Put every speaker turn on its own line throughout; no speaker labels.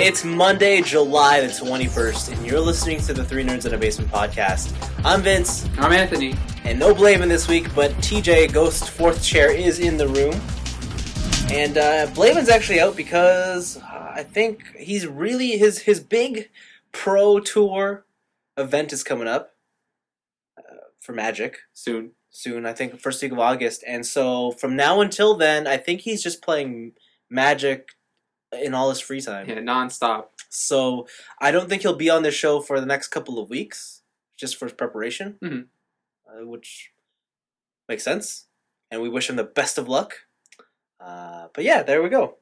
It's Monday, July the 21st, and you're listening to the Three Nerds in a Basement podcast. I'm Vince.
I'm Anthony.
And no Blaven this week, but TJ, Ghost Fourth Chair, is in the room. And Blaven's actually out because I think he's really... His big Pro Tour event is coming up for Magic.
Soon,
I think, first week of August. And so from now until then, I think he's just playing Magic in all his free time.
Yeah, nonstop.
So I don't think he'll be on this show for the next couple of weeks, just for his preparation, which makes sense. And we wish him the best of luck. But yeah, there we go.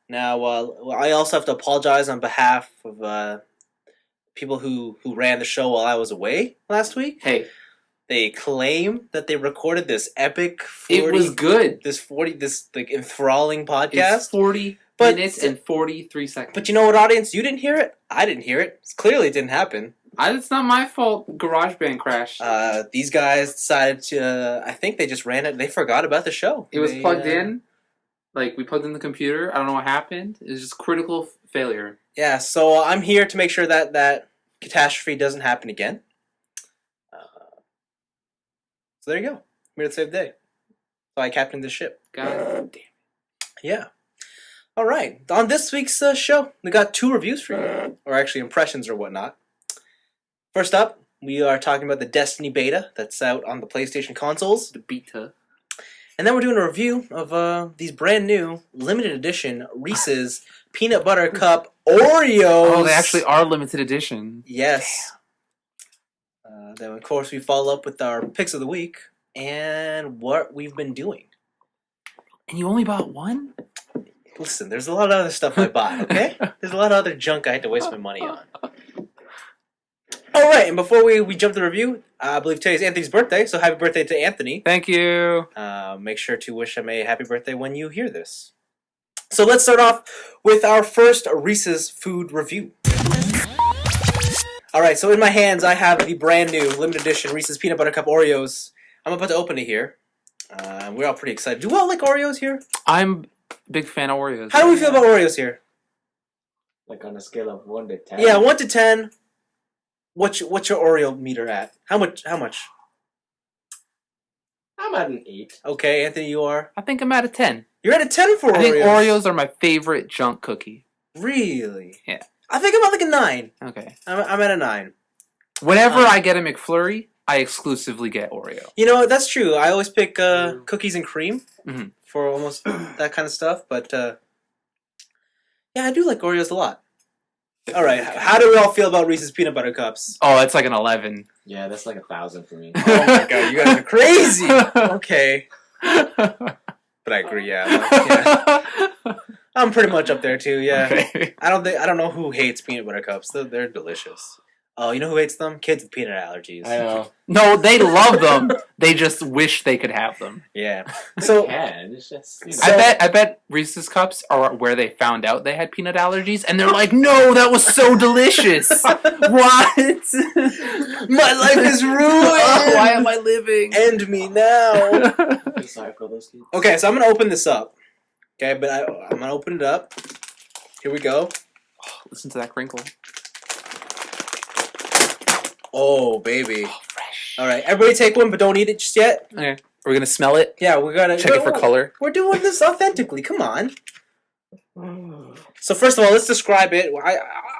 Now, I also have to apologize on behalf of people who ran the show while I was away last week.
Hey.
They claim that they recorded this epic 40...
It was good.
This like enthralling podcast.
It's 40 minutes and 43 seconds.
But you know what, audience? You didn't hear it. I didn't hear it. Clearly it didn't happen.
It's not my fault GarageBand crashed.
These guys decided to... I think they just ran it. They forgot about the show.
It was plugged in. Like, we plugged in the computer. I don't know what happened. It was just critical failure.
Yeah, so I'm here to make sure that catastrophe doesn't happen again. So there you go. I'm here to save the day. So I captained the ship.
God damn.
Yeah. All right. On this week's show, we got 2 reviews for you. Or actually impressions or whatnot. First up, we are talking about the Destiny beta that's out on the PlayStation consoles.
The beta.
And then we're doing a review of these brand new limited edition Reese's Peanut Butter Cup Oreos.
Oh, they actually are limited edition.
Yes. Then, of course, we follow up with our picks of the week and what we've been doing.
And you only bought one?
Listen, there's a lot of other stuff I buy, okay? There's a lot of other junk I had to waste my money on. All right, and before we jump to the review, I believe today's Anthony's birthday, so happy birthday to Anthony.
Thank you. Make
Make sure to wish him a happy birthday when you hear this. So let's start off with our first Reese's food review. All right, so in my hands, I have the brand new limited edition Reese's Peanut Butter Cup Oreos. I'm about to open it here. We're all pretty excited. Do we all like Oreos here?
I'm a big fan of Oreos.
How do we feel about Oreos here?
Like on a scale of 1 to 10?
Yeah, 1 to 10. What's your Oreo meter at? How much?
I'm at an 8.
Okay, Anthony, you are?
I think I'm at a 10.
You're at a 10 for Oreos.
I think Oreos are my favorite junk cookie.
Really?
Yeah.
I think I'm at like a 9.
Okay.
I'm at a 9.
Whenever I get a McFlurry, I exclusively get Oreo.
You know, that's true. I always pick cookies and cream for almost that kind of stuff. But, yeah, I do like Oreos a lot. All right, how do we all feel about Reese's Peanut Butter Cups?
Oh, it's like an 11.
Yeah, that's like 1,000 for me.
Oh my god, you guys are crazy! Okay. But I agree, yeah. I'm pretty much up there too, yeah.
Okay.
I don't know who hates peanut butter cups. They're delicious. Oh, you know who hates them? Kids with peanut allergies.
I know.
No, they love them. They just wish they could have them.
Yeah. So
It's just, you know.
I bet Reese's Cups are where they found out they had peanut allergies, and they're like, "No, that was so delicious. What?
my life is ruined.
Why am I living?
End me now."
I'm sorry for those kids.
Okay, so I'm gonna open this up. Okay, but I'm gonna open it up. Here we go.
Oh, listen to that crinkle.
Oh, baby.
Oh, fresh.
All right, everybody take one, but don't eat it just yet.
Okay. We're gonna smell it.
Yeah, we're gonna
Check it for color.
We're doing this authentically. Come on. So first of all, let's describe it.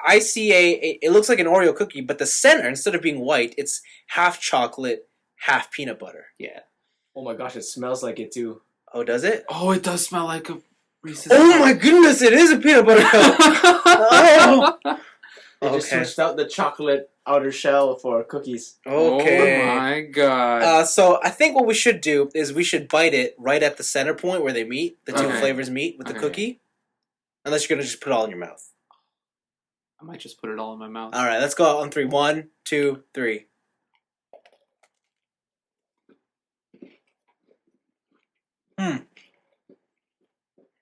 I see it looks like an Oreo cookie, but the center, instead of being white, it's half chocolate, half peanut butter.
Yeah.
Oh my gosh, it smells like it too.
Oh, does it?
Oh, it does smell like a Reese's.
Oh my goodness, it is a peanut butter cup. Oh.
They just
Okay.
switched out the chocolate outer shell for cookies.
Okay.
Oh my god.
So I think what we should do is we should bite it right at the center point where they meet, the two
Okay.
flavors meet with the
Okay.
cookie. Unless you're gonna just put it all in your mouth.
I might just put it all in my mouth.
All right, let's go out on 3. 1, 2, 3.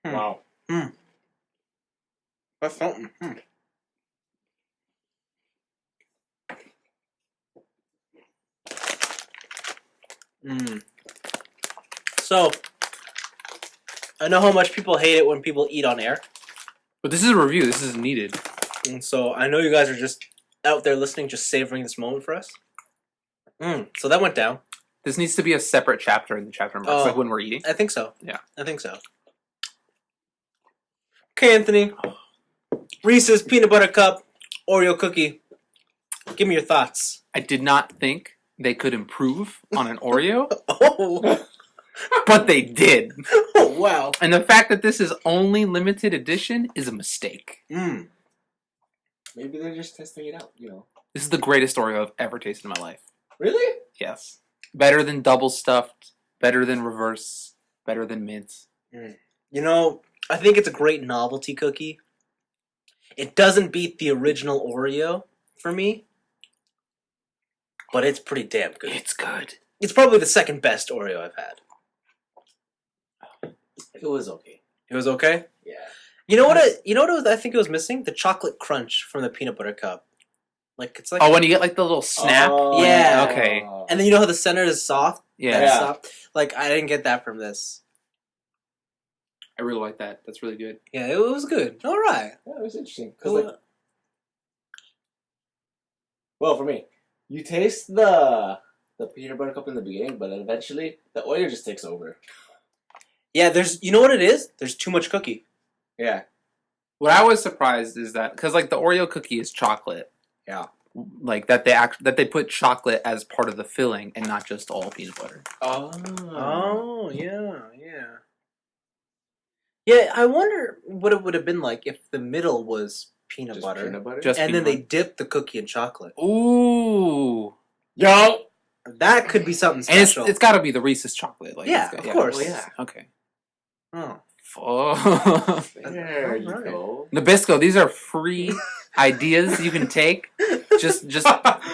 Wow.
That's something. So, I know how much people hate it when people eat on air.
But this is a review. This is needed.
And so I know you guys are just out there listening, just savoring this moment for us. So that went down.
This needs to be a separate chapter in the chapter marks, like when we're eating.
I think so.
Yeah.
I think so. Okay, Anthony. Reese's Peanut Butter Cup Oreo Cookie. Give me your thoughts.
I did not think they could improve on an Oreo,
Oh,
but they did.
oh wow.
And the fact that this is only limited edition is a mistake.
Maybe they're just testing it out, you know.
This is the greatest Oreo I've ever tasted in my life.
Really?
Yes. Better than double stuffed, better than reverse, better than mint.
You know, I think it's a great novelty cookie. It doesn't beat the original Oreo for me, but it's pretty damn good.
It's good.
It's probably the second best Oreo I've had.
It was okay.
It was okay?
Yeah.
You know what? I think it was missing? The chocolate crunch from the peanut butter cup. Like it's like
Oh, when you get like the little snap?
Oh,
Yeah.
Okay.
and then you know how the center is soft?
Yeah.
That's soft? Like I didn't get that from this.
I really like that. That's really good.
Yeah, it was good. All right.
Yeah, it was interesting. Well, for me, you taste the peanut butter cup in the beginning, but then eventually the Oreo just takes over.
Yeah, you know what it is? There's too much cookie.
Yeah.
What I was surprised is that because like the Oreo cookie is chocolate,
Yeah.
like that they put chocolate as part of the filling and not just all peanut butter.
Oh, yeah. Yeah, I wonder what it would have been like if the middle was peanut
Just
butter.
peanut butter?
Just
And then they
peanut
dipped the cookie in chocolate.
butter. Ooh,
Yo!
That could be something
and
special.
it's got to be the Reese's chocolate. Like,
Yeah,
it's got-
of course.
Well, yeah.
Okay.
Oh.
Fuck.
There you
Alright.
go.
Nabisco, these are free ideas you can take. Just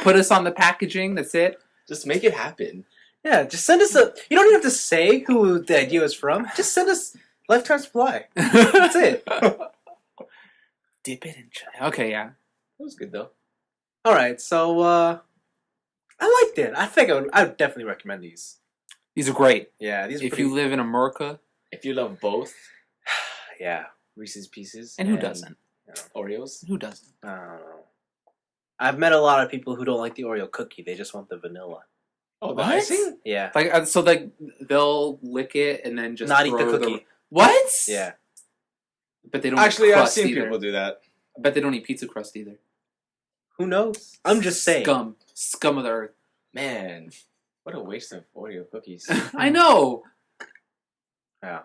put us on the packaging. That's it.
Just make it happen.
Yeah, just send us a... You don't even have to say who the idea was from. Just send us lifetime supply. That's it.
Dip it in chai. Okay, yeah.
It was good, though.
All right, so I liked it. I think I would definitely recommend these.
These are great.
Yeah, these are
If
pretty...
you live in America,
If you love both
Yeah,
Reese's Pieces
and who doesn't?
Oreos.
Who doesn't?
I don't know. I've met a lot of people who don't like the Oreo cookie. They just want the vanilla.
Oh, the
What?
icing?
Yeah.
Like so, like they'll lick it and then just
Not eat the
throw
cookie.
What?
Yeah.
But they don't.
Actually,
eat
I've
crust
seen
either.
people do that.
I bet they don't eat pizza crust either.
Who knows? I'm just saying.
Scum of the earth.
Man, what a waste of Oreo cookies.
I know.
Yeah.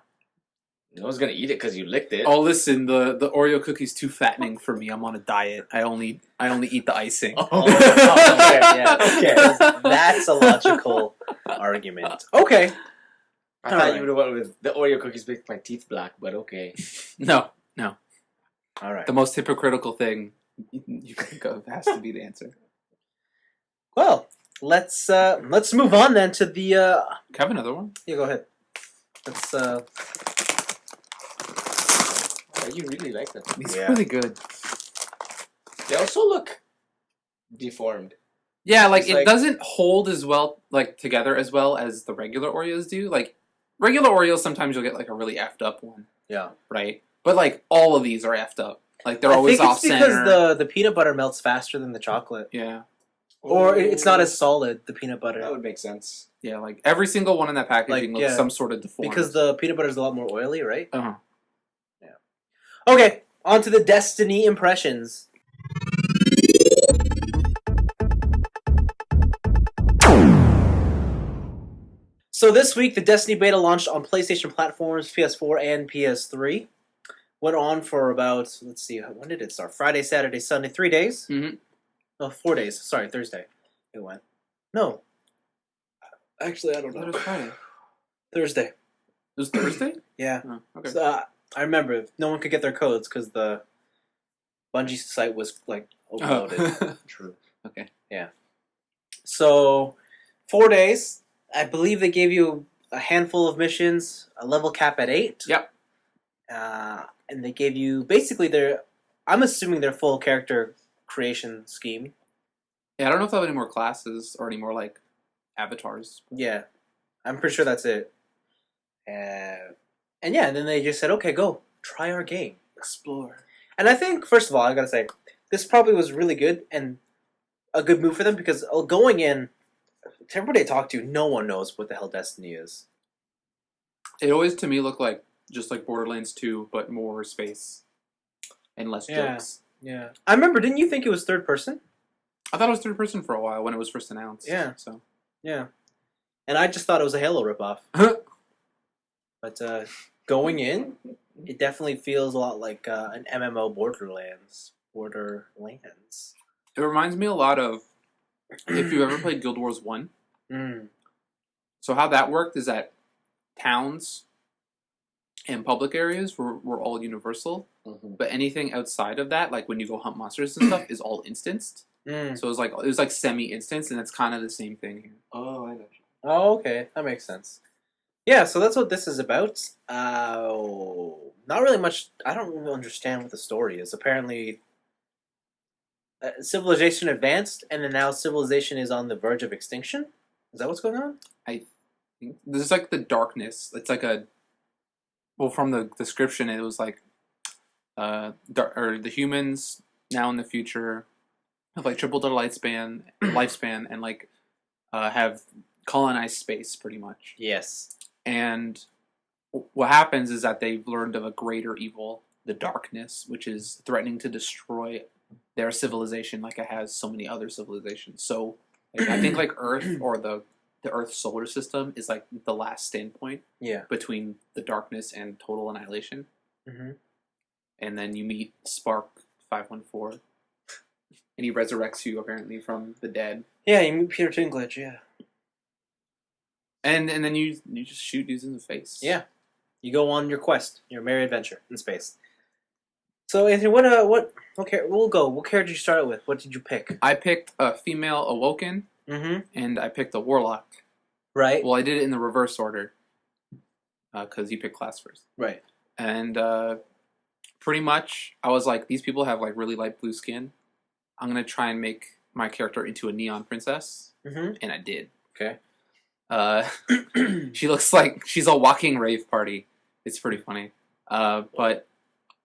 No one's gonna eat it because you licked it.
Oh, listen, the Oreo cookie's too fattening for me. I'm on a diet. I only eat the icing.
Oh, okay, yeah.
Okay.
That's a logical argument. Okay.
I thought you would have went with the Oreo cookies make my teeth black, but okay.
No.
All right.
The most hypocritical thing you can think of has to be the answer.
Well, let's move on then to the
Have another one?
Yeah, go ahead. Let's
Oh, you really like them.
These
Yeah.
are really good.
They also look deformed.
Yeah, like
It's
it
like-
doesn't hold as well, like together as well as the regular Oreos do. Like regular Oreos, sometimes you'll get like a really effed up one,
yeah.
right? But like all of these are effed up. Like they're
I
always
think
off
it's because
center.
the peanut butter melts faster than the chocolate,
Yeah,
or it's not as solid. The peanut
That
butter
would make sense.
yeah. Like every single one in that packaging
Like,
looks
yeah.
some sort of deformed.
because the peanut butter is a lot more oily, right?
uh-huh.
Okay, on to the Destiny impressions. So this week, the Destiny beta launched on PlayStation platforms, PS4, and PS3. Went on for about, let's see, when did it start? Friday, Saturday, Sunday, 3 days?
Mhm.
No, 4 days. Sorry, Thursday. It went. No. Actually, I don't
That
know.
was Friday.
Thursday.
It was Thursday.
Yeah.
Oh, okay.
So, I remember no one could get their codes because the Bungie site was like overloaded.
Oh.
True.
Okay.
So 4 days. I believe they gave you a handful of missions, a level cap at 8.
Yep.
And they gave you basically I'm assuming their full character creation scheme.
Yeah, I don't know if they'll have any more classes or any more like avatars.
Yeah, I'm pretty sure that's it. And then they just said, okay, go try our game.
Explore.
And I think, first of all, I gotta say, this probably was really good and a good move for them because going in, to everybody I talk to, no one knows what the hell Destiny is.
It always to me looked like just like Borderlands 2, but more space and less jokes.
Yeah. I remember, didn't you think it was third person?
I thought it was third person for a while when it was first announced.
Yeah.
So.
Yeah. And I just thought it was a Halo ripoff. But going in, it definitely feels a lot like an MMO Borderlands.
It reminds me a lot of if you ever played Guild Wars 1.
Mm.
So how that worked is that towns and public areas were all universal, but anything outside of that, like when you go hunt monsters and stuff, is all instanced.
Mm.
So it was like semi-instanced, and it's kind of the same thing here.
Oh, I know.
Oh, okay. That makes sense. Yeah, so that's what this is about. Not really much. I don't really understand what the story is. Apparently, civilization advanced, and then now civilization is on the verge of extinction. Is that what's going on?
This is like the darkness. It's like from the description, it was like, the humans now in the future have like tripled their lifespan, and like have colonized space pretty much.
Yes.
And what happens is that they've learned of a greater evil, the darkness, which is threatening to destroy their civilization like it has so many other civilizations. So like, I think like Earth or the Earth solar system is like the last standpoint between the darkness and total annihilation.
Mm-hmm.
And then you meet Spark 514, and he resurrects you apparently from the dead.
Yeah, you meet Peter Dinklage. Yeah.
And then you just shoot dudes in the face.
Yeah. You go on your quest, your merry adventure in space. So, Anthony, what we'll go. What character did you start with? What did you pick?
I picked a female Awoken, and I picked a Warlock.
Right.
Well, I did it in the reverse order, because you picked class first.
Right.
And pretty much, I was like, these people have like really light blue skin. I'm going to try and make my character into a neon princess. And I did.
Okay.
She looks like she's a walking rave party. It's pretty funny. But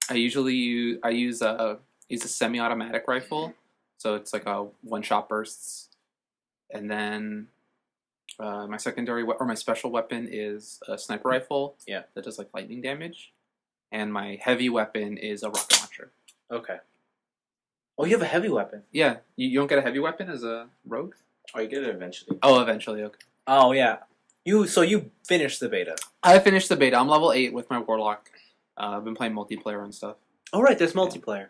I usually use a semi-automatic rifle, so it's like a one-shot bursts. And then my secondary or my special weapon is a sniper rifle. Yeah, that does like lightning damage. And my heavy weapon is a rocket launcher.
Okay. Oh, you have a heavy weapon.
Yeah, you don't get a heavy weapon as a rogue.
Oh, you get it eventually.
Oh, eventually. Okay.
Oh yeah. You finished the beta.
I finished the beta. I'm level 8 with my Warlock. I've been playing multiplayer and stuff.
Oh right, there's multiplayer.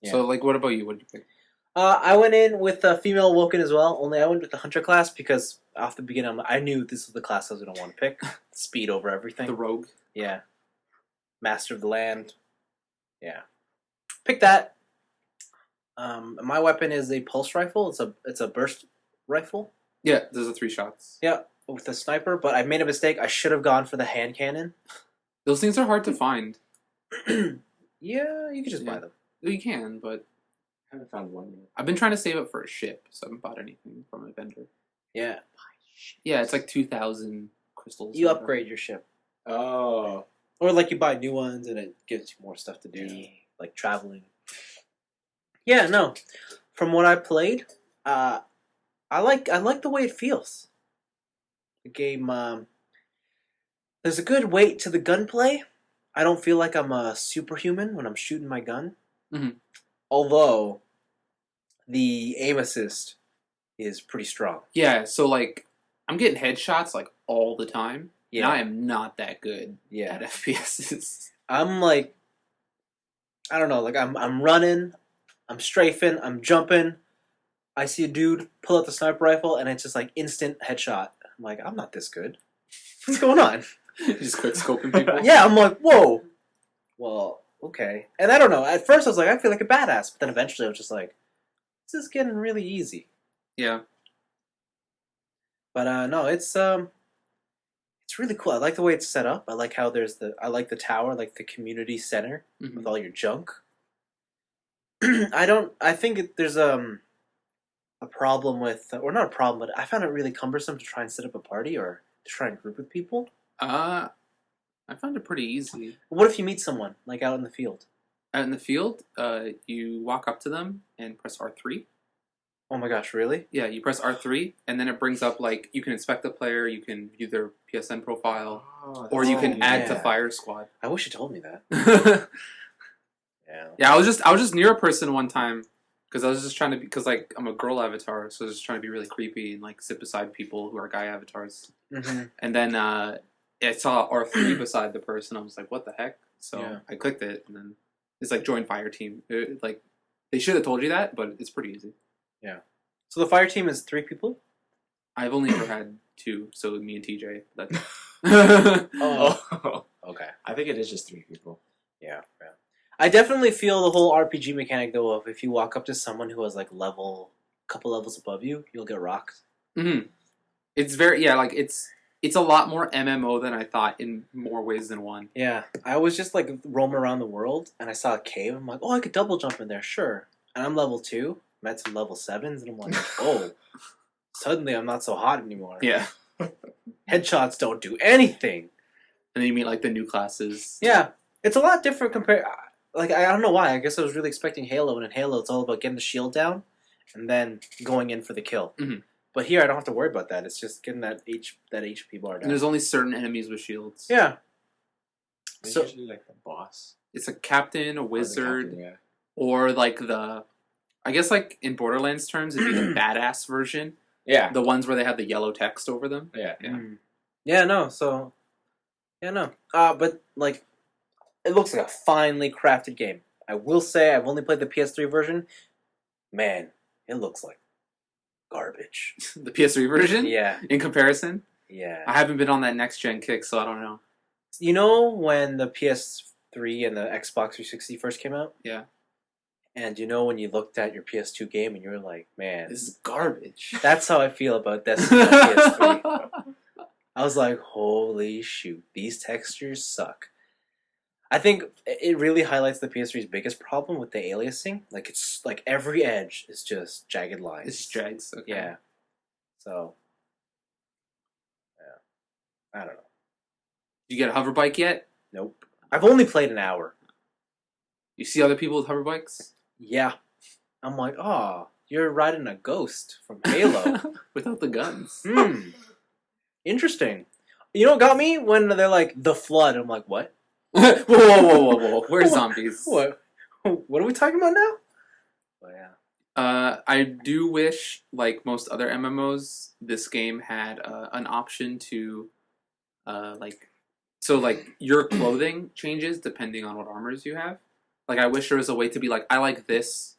Yeah. So like, what about you? What did you pick?
I went in with a female Woken as well. Only I went with the Hunter class because off the beginning I knew this was the class I was going to want to pick. Speed over everything.
The Rogue.
Yeah. Master of the land. Yeah. Pick that. My weapon is a pulse rifle. It's a burst rifle.
Yeah, there's a 3 shots.
Yeah, with a sniper, but I made a mistake. I should have gone for the hand cannon.
Those things are hard to find.
Yeah, you can just buy them.
You can, but
I haven't found one yet.
I've been trying to save up for a ship, so I haven't bought anything from a vendor.
Yeah.
Yeah, it's like 2,000 crystals.
You upgrade your ship.
Oh.
Or like you buy new ones and it gives you more stuff to do, like traveling. Yeah, no. From what I played, I like the way it feels. The game, there's a good weight to the gunplay. I don't feel like I'm a superhuman when I'm shooting my gun. Although, the aim assist is pretty strong.
Yeah, so like, I'm getting headshots like all the time.
Yeah.
And I am not that good at FPSs.
I'm like, I don't know, like I'm running, I'm strafing, I'm jumping. I see a dude pull out the sniper rifle, and it's just like instant headshot. I'm like, I'm not this good. What's going on?
Just quick scoping people.
Yeah, I'm like, whoa. Well, okay. And I don't know. At first, I was like, I feel like a badass, but then eventually, I was just like, this is getting really easy.
Yeah.
But no, it's really cool. I like the way it's set up. I like how I like the tower, like the community center with all your junk. I think there's a problem with, or not a problem, but I found it really cumbersome to try and set up a party or to try and group with people.
I found it pretty easy.
What if you meet someone, like out in the field?
Out in the field, you walk up to them and press R3.
Oh my gosh, really?
Yeah, you press R3, and then it brings up, like, you can inspect the player, you can view their PSN profile, or you can add to Fire Squad.
I wish you told me that.
Yeah, I was just near a person one time, because I was just trying to be, because, like, I'm a girl avatar, so I was just trying to be really creepy and, like, sit beside people who are guy avatars.
Mm-hmm.
And then I saw R3 beside the person, I was like, what the heck? So I clicked it, and then it's like, join Fire Team. Like, they should have told you that, but it's pretty easy.
Yeah. So the Fire Team is 3 people?
I've only ever had 2, so me and TJ. That's
Oh.
Okay.
I think it is just 3 people.
Yeah. I definitely feel the whole RPG mechanic, though, of if you walk up to someone who has, like, couple levels above you, you'll get rocked.
Mm-hmm. It's very, like, it's a lot more MMO than I thought in more ways than one.
Yeah. I was just, like, roaming around the world, and I saw a cave. I'm like, oh, I could double jump in there, sure. And I'm level 2. Met some level 7s, and I'm like, oh, suddenly I'm not so hot anymore.
Yeah.
Headshots don't do anything.
And then you meet, like, the new classes.
Yeah. It's a lot different compared... Like, I don't know why. I guess I was really expecting Halo, and in Halo, it's all about getting the shield down and then going in for the kill.
Mm-hmm.
But here, I don't have to worry about that. It's just getting that HP bar down.
And there's only certain enemies with shields.
Yeah.
It's
So
usually like the boss.
It's a captain, a wizard,
Captain,
or, like, I guess, like, in Borderlands terms, it'd be the badass version.
Yeah.
The ones where they have the yellow text over them.
Yeah.
Yeah, no, so... Yeah, no. But, like, it looks like a finely crafted game. I will say, I've only played the PS3 version. Man, it looks like garbage.
The PS3 version?
Yeah.
In comparison?
Yeah.
I haven't been on that next-gen kick, so I don't know.
You know when the PS3 and the Xbox 360 first came out?
Yeah.
And you know when you looked at your PS2 game and you were like, man...
This is garbage.
That's how I feel about Destiny on PS3. I was like, holy shoot, these textures suck. I think it really highlights the PS3's biggest problem with the aliasing. Like, it's like every edge is just jagged lines.
It's jags. Okay.
Yeah. So, yeah. I don't know.
Did you get a hover bike yet?
Nope. I've only played an hour.
You see other people with hover bikes?
Yeah. I'm like, oh, you're riding a ghost from Halo.
Without the guns.
Interesting. You know what got me? When they're like, the flood. I'm like, what?
Whoa. Where's zombies?
What are we talking about now? Oh, yeah.
I do wish, like most other MMOs, this game had an option to, your clothing changes depending on what armors you have. Like, I wish there was a way to be like, I like this,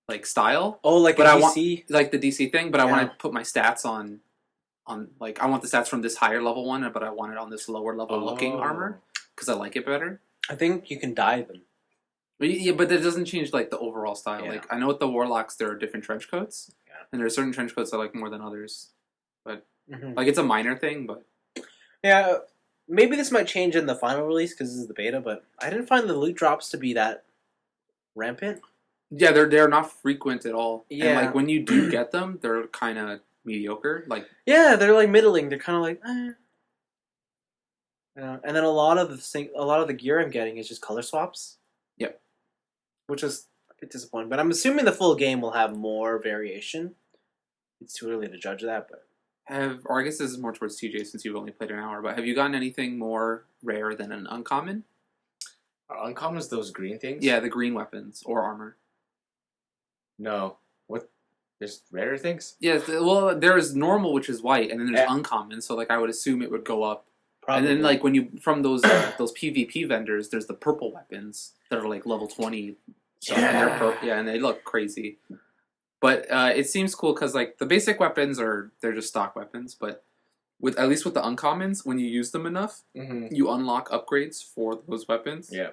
like, style.
Oh, like
but
a
I
DC?
want, like the DC thing, but I
Yeah.
want to put my stats on, like, I want the stats from this higher level one, but I want it on this lower level looking armor, because I like it better.
I think you can dye them.
Yeah, but that doesn't change, like, the overall style.
Yeah.
Like, I know with the Warlocks, there are different trench coats,
Yeah.
and there are certain trench coats I like more than others. But,
Mm-hmm.
like, it's a minor thing, but...
Yeah, maybe this might change in the final release, because this is the beta, but I didn't find the loot drops to be that rampant.
Yeah, they're not frequent at all.
Yeah.
And, like, when you do get them, they're kind of mediocre. Like,
Yeah, they're like middling. They're kind of like, eh. And then a lot of the gear I'm getting is just color swaps.
Yep.
Which is a bit disappointing. But I'm assuming the full game will have more variation. It's too early to judge that, but...
or I guess this is more towards TJ since you've only played an hour, but have you gotten anything more rare than an uncommon?
Are uncommons those green things?
Yeah, the green weapons or armor.
No. What? There's rarer things?
Yeah, well, there's normal, which is white, and then there's uncommon, so, like, I would assume it would go up. Probably. And then, like, when you, from those PvP vendors, there's the purple weapons that are, like, level 20. So,
Yeah.
And they look crazy. But it seems cool because, like, the basic weapons they're just stock weapons, but at least with the uncommons, when you use them enough, you unlock upgrades for those weapons.
Yeah.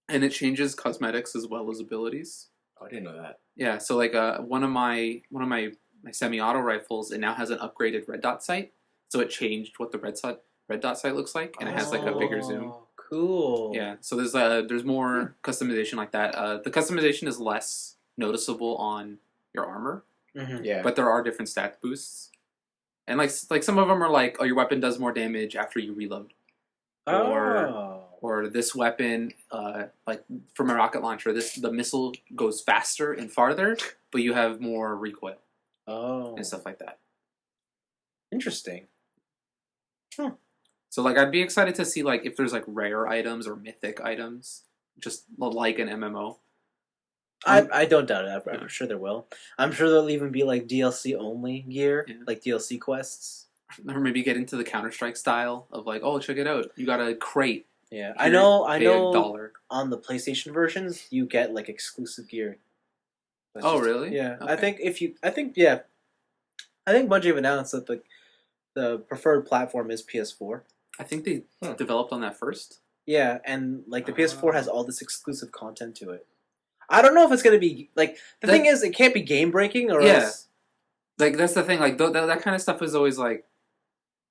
And it changes cosmetics as well as abilities.
Oh, I didn't know that.
Yeah, so, like, one of my semi-auto rifles, it now has an upgraded red dot sight, so it changed what the red dot sight looks like, and it has, like, a bigger zoom.
Cool.
Yeah, so there's more customization like that. The customization is less noticeable on your armor,
Yeah.
but there are different stat boosts, and like some of them are like, oh, your weapon does more damage after you reload, or or this weapon, like from a rocket launcher, the missile goes faster and farther, but you have more recoil.
Oh.
And stuff like that.
Interesting.
So like I'd be excited to see like if there's like rare items or mythic items, just like an MMO.
I don't doubt it. I'm sure there will. I'm sure there'll even be like DLC only gear, like DLC quests.
Or maybe get into the Counter-Strike style of like, oh, check it out, you got a crate.
Yeah, I know.
$1.
On the PlayStation versions, you get like exclusive gear.
Really?
Yeah,
okay.
I think Bungie have announced that the preferred platform is PS4.
I think they developed on that first.
Yeah, and like the PS4 has all this exclusive content to it. I don't know if it's gonna be like the thing is, it can't be game breaking or else.
Like that's the thing. Like that kind of stuff is always like,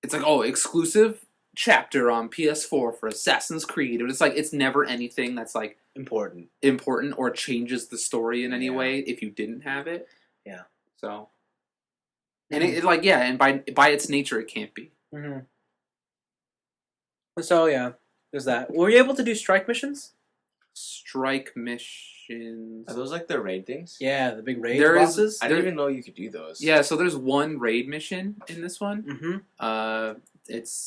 it's like, oh, exclusive chapter on PS4 for Assassin's Creed. It's like it's never anything that's like important or changes the story in any way if you didn't have it. Yeah. So. And and by its nature, it can't be.
Mm-hmm. So yeah, there's that. Were you able to do strike missions?
Strike missions.
Are those like the raid things?
Yeah, the big raid bosses.
I didn't even know you could do those.
Yeah, so there's one raid mission in this one.
Mm-hmm.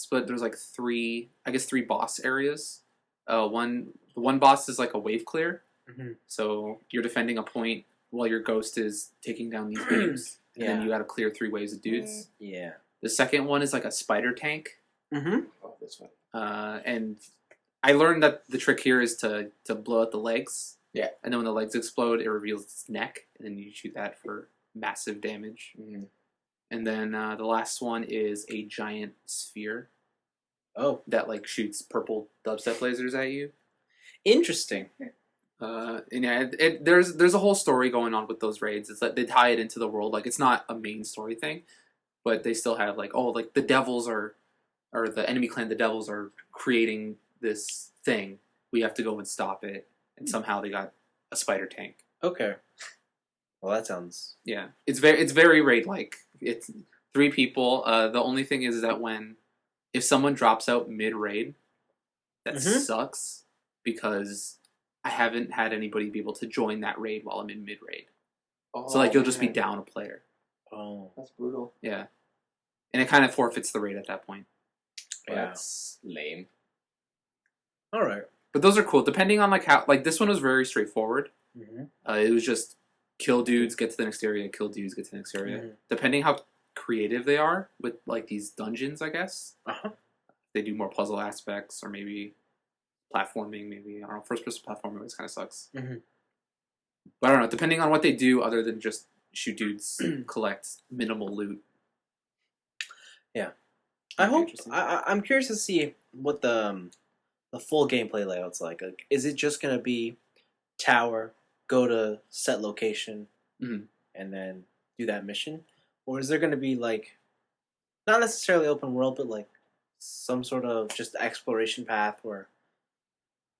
But there's like three boss areas. One boss is like a wave clear. Mm-hmm. So you're defending a point while your ghost is taking down these waves. And then you got to clear 3 waves of dudes.
Yeah.
The second one is like a spider tank.
Mm-hmm.
Oh, this one.
And I learned that the trick here is to blow out the legs.
Yeah.
And then when the legs explode, it reveals its neck, and then you shoot that for massive damage.
Mm-hmm.
And then the last one is a giant sphere.
Oh.
That like shoots purple dubstep lasers at you.
Interesting.
And yeah, there's a whole story going on with those raids. It's like they tie it into the world. Like it's not a main story thing, but they still have like, oh, like the devils or the enemy clan, the devils are creating this thing. We have to go and stop it. And somehow they got a spider tank.
Okay. Well, that sounds.
Yeah, it's very raid like. It's 3 people. The only thing is that if someone drops out mid raid, that sucks because I haven't had anybody be able to join that raid while I'm in mid raid. Oh, so like you'll just be down a player.
Oh,
that's brutal.
Yeah, and it kind of forfeits the raid at that point.
Yeah, that's lame.
All right,
but those are cool. Depending on like how, like this one was very straightforward.
Mm-hmm.
It was just kill dudes, get to the next area, kill dudes, get to the next area. Mm-hmm. Depending how creative they are with like these dungeons, I guess. They do more puzzle aspects or maybe platforming, maybe, I don't know, first-person platforming always kind of sucks. Mm-hmm. But I don't know, depending on what they do, other than just shoot dudes, collect minimal loot.
Yeah. I'm curious to see what the full gameplay layout's like. Is it just going to be tower, go to set location, and then do that mission? Or is there going to be, like, not necessarily open world, but, like, some sort of just exploration path where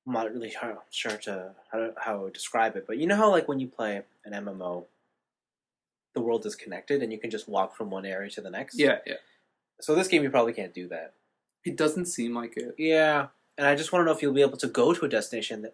I'm not really sure how to describe it, but you know how like when you play an MMO, the world is connected and you can just walk from one area to the next?
Yeah.
So this game you probably can't do that.
It doesn't seem like it.
Yeah, and I just want to know if you'll be able to go to a destination that...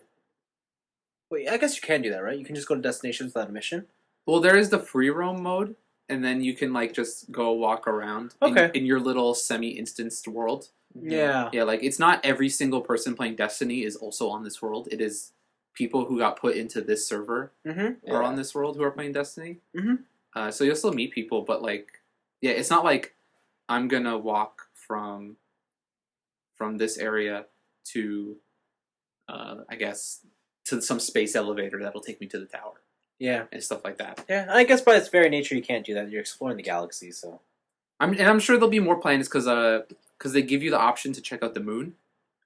Wait, I guess you can do that, right? You can just go to destinations without a mission?
Well, there is the free roam mode, and then you can like just go walk around in your little semi-instanced world.
Yeah.
Yeah, like it's not every single person playing Destiny is also on this world. It is people who got put into this server are on this world who are playing Destiny. Mm-hmm. So you'll still meet people, but like, yeah, it's not like I'm gonna walk from this area to, I guess, to some space elevator that'll take me to the tower.
Yeah.
And stuff like that.
Yeah, I guess by its very nature you can't do that. You're exploring the galaxy, so...
I'm sure there'll be more planets because they give you the option to check out the moon.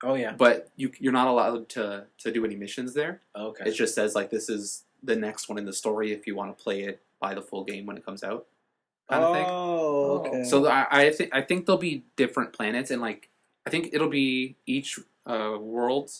Oh, yeah.
But you're not allowed to do any missions there.
Okay.
It just says, like, this is the next one in the story if you want to play it by the full game when it comes out. Kind of thing.
Oh, okay.
So I think there'll be different planets, and, like, I think it'll be each world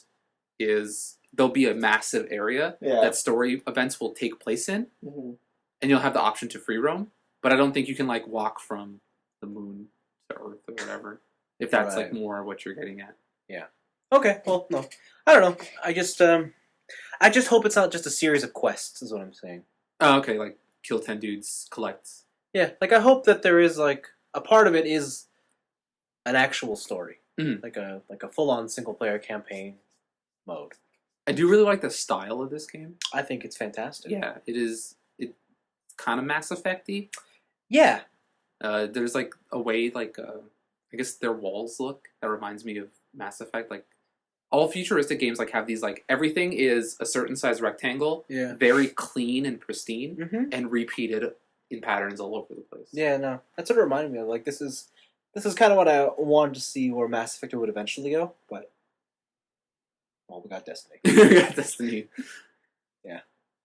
there'll be a massive area that story events will take place in, and you'll have the option to free roam, but I don't think you can, like, walk from the moon to Earth or whatever, if that's like more what you're getting at.
Yeah. Okay, well, no. I don't know. I just hope it's not just a series of quests, is what I'm saying.
Oh, okay, like kill 10 dudes, collect.
Yeah, like I hope that there is like a part of it is an actual story, like a full-on single-player campaign mode.
I do really like the style of this game.
I think it's fantastic.
Yeah, it is. It's kind of Mass Effect-y.
Yeah.
There's like a way, like I guess their walls look that reminds me of Mass Effect. Like all futuristic games, like have these like everything is a certain size rectangle, very clean and pristine, and repeated in patterns all over the place.
Yeah, no, that's what it reminded me of. Like this is kind of what I wanted to see where Mass Effect would eventually go, but well, we got Destiny.
We got Destiny.
Yeah,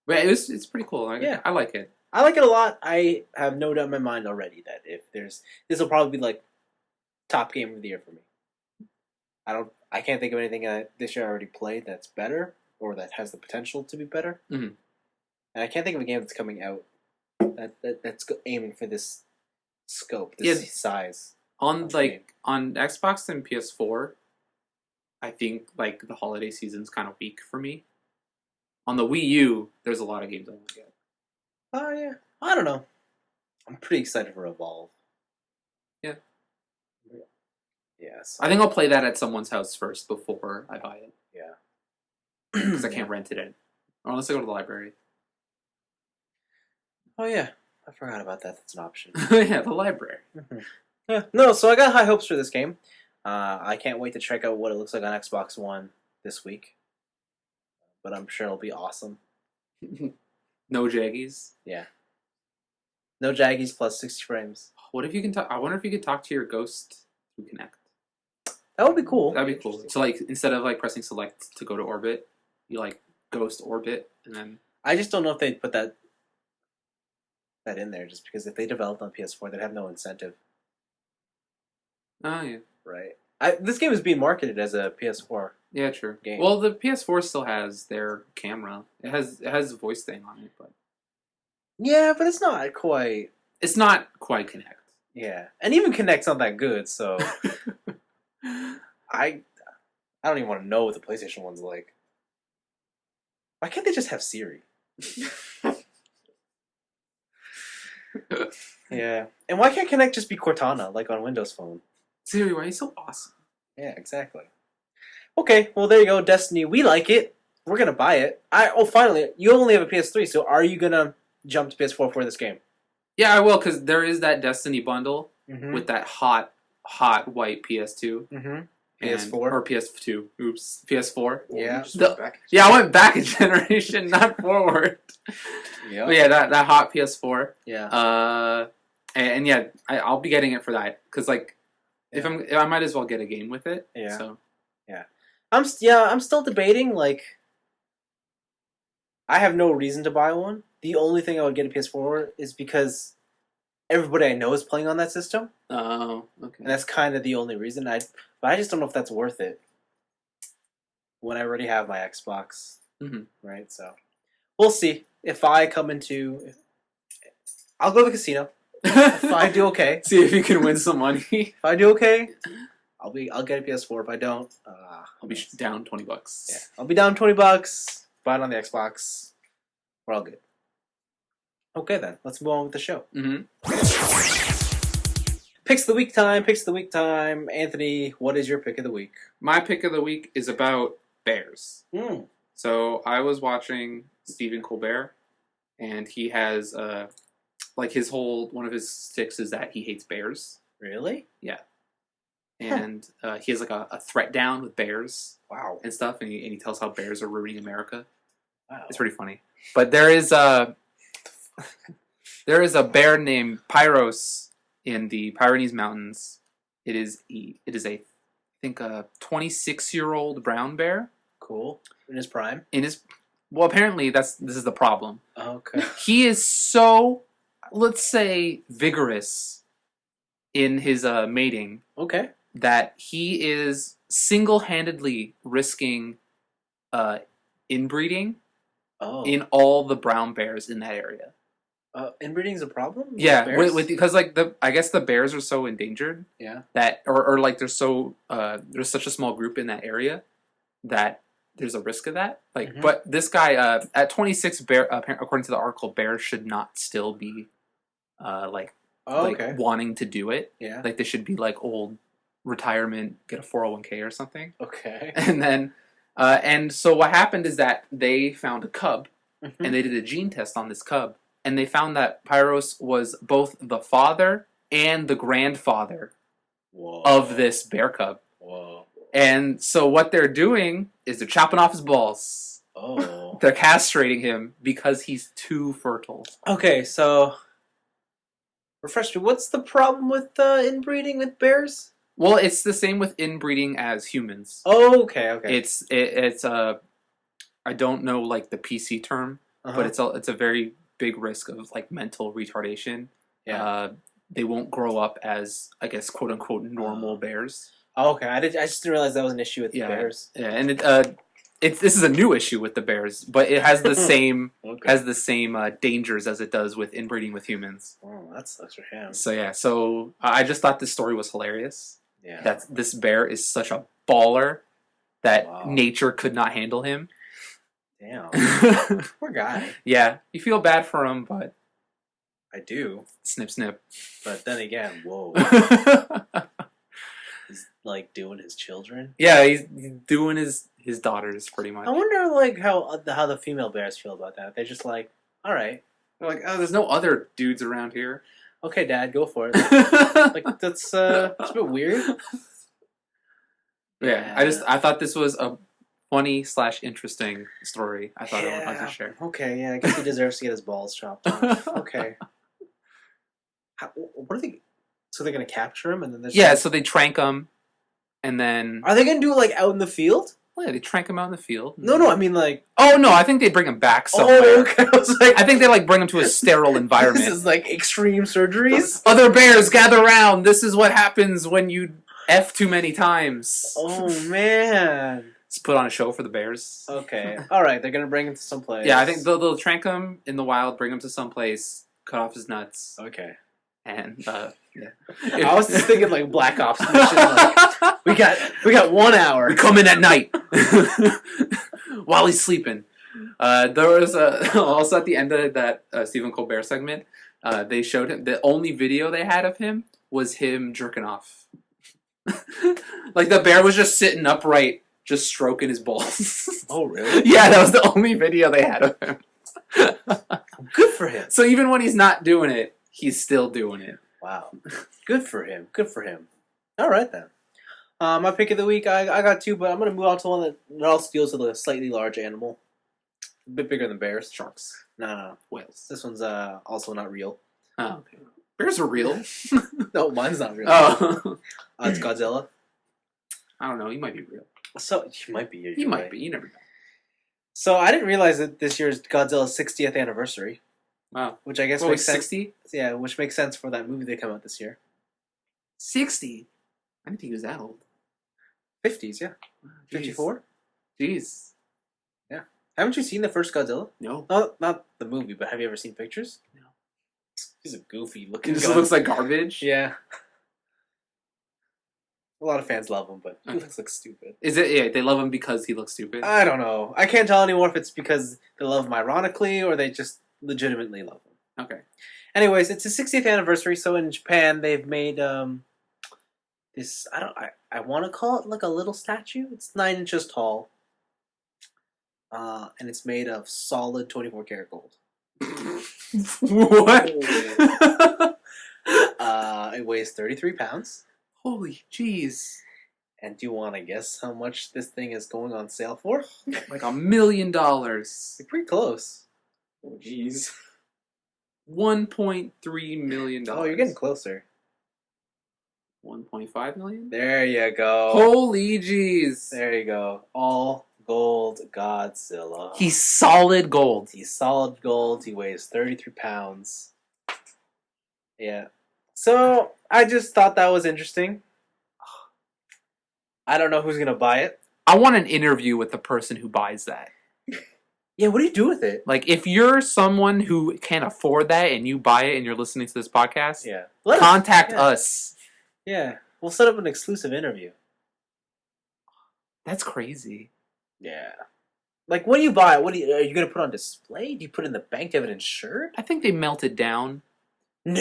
but it's pretty cool. I like it.
I like it a lot. I have no doubt in my mind already that if this will probably be like top game of the year for me. I can't think of anything this year I already played that's better or that has the potential to be better. And I can't think of a game that's coming out that's aiming for this scope, this size.
On Xbox and PS4, I think like the holiday season's kind of weak for me. On the Wii U, there's a lot of games I want to get.
Oh yeah, I don't know. I'm pretty excited for Evolve.
Yeah.
Yes.
I think I'll play that at someone's house first before I buy it.
Yeah.
Because I can't rent it in. Or unless I go to the library.
Oh yeah, I forgot about that. That's an option.
Yeah, the library.
Yeah. No, so I got high hopes for this game. I can't wait to check out what it looks like on Xbox One this week. But I'm sure it'll be awesome.
No jaggies.
Yeah. No jaggies plus 60 frames.
What if you can talk? I wonder if you could talk to your ghost through Kinect.
That would be cool.
That'd be cool. So like instead of like pressing select to go to orbit, you like ghost orbit and then.
I just don't know if they'd put that in there, just because if they developed on PS4, they'd have no incentive.
Oh yeah.
Right. This game is being marketed as a PS4.
Yeah, true.
Game.
Well, the PS4 still has their camera. It has a voice thing on it, but
yeah, but it's not quite.
It's not quite Kinect.
Yeah, and even Kinect's not that good. So I don't even want to know what the PlayStation one's like. Why can't they just have Siri? Yeah, and why can't Kinect just be Cortana like on Windows Phone?
Siri, why are you so awesome?
Yeah, exactly. Okay, well there you go, Destiny. We like it. We're gonna buy it. Finally, you only have a PS3, so are you gonna jump to PS4 for this game?
Yeah, I will, because there is that Destiny bundle with that hot white PS2.
PS4
or PS2. Oops, PS4.
Yeah,
I went back a generation, not forward.
Yeah,
but yeah, that hot PS4.
Yeah.
And yeah, I'll be getting it for that because like, if I might as well get a game with it.
Yeah.
So.
Yeah. I'm still debating. Like, I have no reason to buy one. The only thing I would get a PS4 is because everybody I know is playing on that system.
Oh, okay.
And that's kind of the only reason. But I just don't know if that's worth it when I already have my Xbox. Right? So we'll see. If I come into, I'll go to the casino. If I do okay,
see if you can win some money.
If I do okay, I'll get a PS4. If I don't,
I'll be down $20.
Yeah, I'll be down $20. Buy it on the Xbox. We're all good. Okay, then let's move on with the show. Picks of the week time. Anthony, what is your pick of the week?
My pick of the week is about bears. So I was watching Stephen Colbert, and he has like one of his sticks is that he hates bears.
Really?
Yeah. And he has like a threat down with bears.
Wow.
And stuff, and he tells how bears are ruining America.
Wow.
It's pretty funny. But there is a bear named Pyros in the Pyrenees Mountains. It is a I think a 26-year-old brown bear.
Cool. In his prime.
Well, apparently this is the problem.
Okay.
He is so, let's say, vigorous in his mating.
Okay.
That he is single-handedly risking inbreeding in all the brown bears in that area.
Inbreeding is a problem?
Yeah, because like I guess the bears are so endangered.
Yeah.
That or like there's such a small group in that area that there's a risk of that. Like, but this guy at 26, according to the article, bears should not still be wanting to do it.
Yeah.
Like they should be like old retirement, get a 401k or something.
Okay.
And then, and so what happened is that they found a cub, and they did a gene test on this cub, and they found that Pyros was both the father and the grandfather of this bear cub.
Whoa.
And so what they're doing is they're chopping off his balls.
Oh.
They're castrating him because he's too fertile.
Okay, so refresh me. What's the problem with inbreeding with bears?
Well, it's the same with inbreeding as humans.
Oh, okay.
It's I don't know like the PC term, but it's a very big risk of like mental retardation.
Yeah.
They won't grow up as, I guess, quote unquote normal bears.
Oh, okay. I just didn't realize that was an issue with the bears.
Yeah, and this is a new issue with the bears, but it has the same dangers as it does with inbreeding with humans.
Oh, that sucks for him.
So I just thought this story was hilarious.
Yeah.
That this bear is such a baller that nature could not handle him.
Damn. Poor guy.
Yeah, you feel bad for him, but
I do.
Snip, snip.
But then again, whoa. He's like doing his children.
Yeah, he's doing his daughters pretty much.
I wonder like how the female bears feel about that. They're just like, all right.
They're like, oh, there's no other dudes around here.
Okay, Dad, go for it. Like that's a bit weird.
Yeah, I thought this was a funny / interesting story. I thought I wanted to share.
Okay, yeah, I guess he deserves to get his balls chopped off. Okay. What are they? So they're gonna capture him and then
so they trank him, and then
are they gonna do it like out in the field?
Well, yeah, they trank him out in the field.
No, I mean like.
Oh no, I think they bring him back somewhere.
Oh, okay.
I think they like bring him to a sterile environment.
This is like extreme surgeries.
Other bears gather around. This is what happens when you F too many times.
Oh man.
Let's put on a show for the bears.
Okay. All right, they're gonna bring him to some place.
Yeah, I think they'll trank him in the wild, bring him to some place, cut off his nuts.
Okay.
And yeah.
I was just thinking like Black Ops mission. Like, we got 1 hour.
We come in at night while he's sleeping. There was also at the end of that Stephen Colbert segment, they showed him the only video they had of him was him jerking off. Like the bear was just sitting upright, just stroking his balls.
Oh really?
Yeah, that was the only video they had of him.
Good for him.
So even when he's not doing it, he's still doing it.
Wow. Good for him. Good for him. All right, then. My pick of the week, I got two, but I'm going to move on to one that also deals with a slightly large animal. A bit bigger than bears.
Sharks.
No.
Whales.
This one's also not real.
Oh, okay. Bears are real.
No, mine's not real.
Oh.
It's Godzilla.
I don't know. He might be real.
So, he might be.
He might be. You never know.
So, I didn't realize that this year's Godzilla's 60th anniversary.
Wow.
Which I guess makes sense.
60?
Yeah, which makes sense for that movie that came out this year.
60? I didn't think he was that old.
50s, yeah. 54?
Jeez.
Yeah. Haven't you seen the first Godzilla?
No.
Not the movie, but have you ever seen pictures?
No.
He's a goofy looking guy.
He just looks like garbage?
Yeah. A lot of fans love him, but he looks like stupid.
Is it? Yeah, they love him because he looks stupid?
I don't know. I can't tell anymore if it's because they love him ironically or they just legitimately love him.
Okay.
Anyways, it's his 60th anniversary, so in Japan they've made this I want to call it like a little statue. It's 9 inches tall. And it's made of solid 24 karat gold.
What?
It weighs 33 pounds.
Holy jeez.
And do you want to guess how much this thing is going on sale for?
Like $1 million.
You're pretty close.
Oh, jeez.
$1.3 million.
Oh, you're getting closer.
1.5 million?
There you go.
Holy jeez.
There you go. All gold Godzilla.
He's solid gold.
He's solid gold. He weighs 33 pounds. Yeah. So, I just thought that was interesting. I don't know who's going to buy it.
I want an interview with the person who buys that.
Yeah, what do you do with it?
Like, if you're someone who can't afford that and you buy it and you're listening to this podcast,
yeah,
contact us.
Yeah, we'll set up an exclusive interview.
That's crazy.
Yeah. Like, when you buy it, are you going to put on display? Do you put it in the bank? Do you have it insured?
I think they melted down.
No.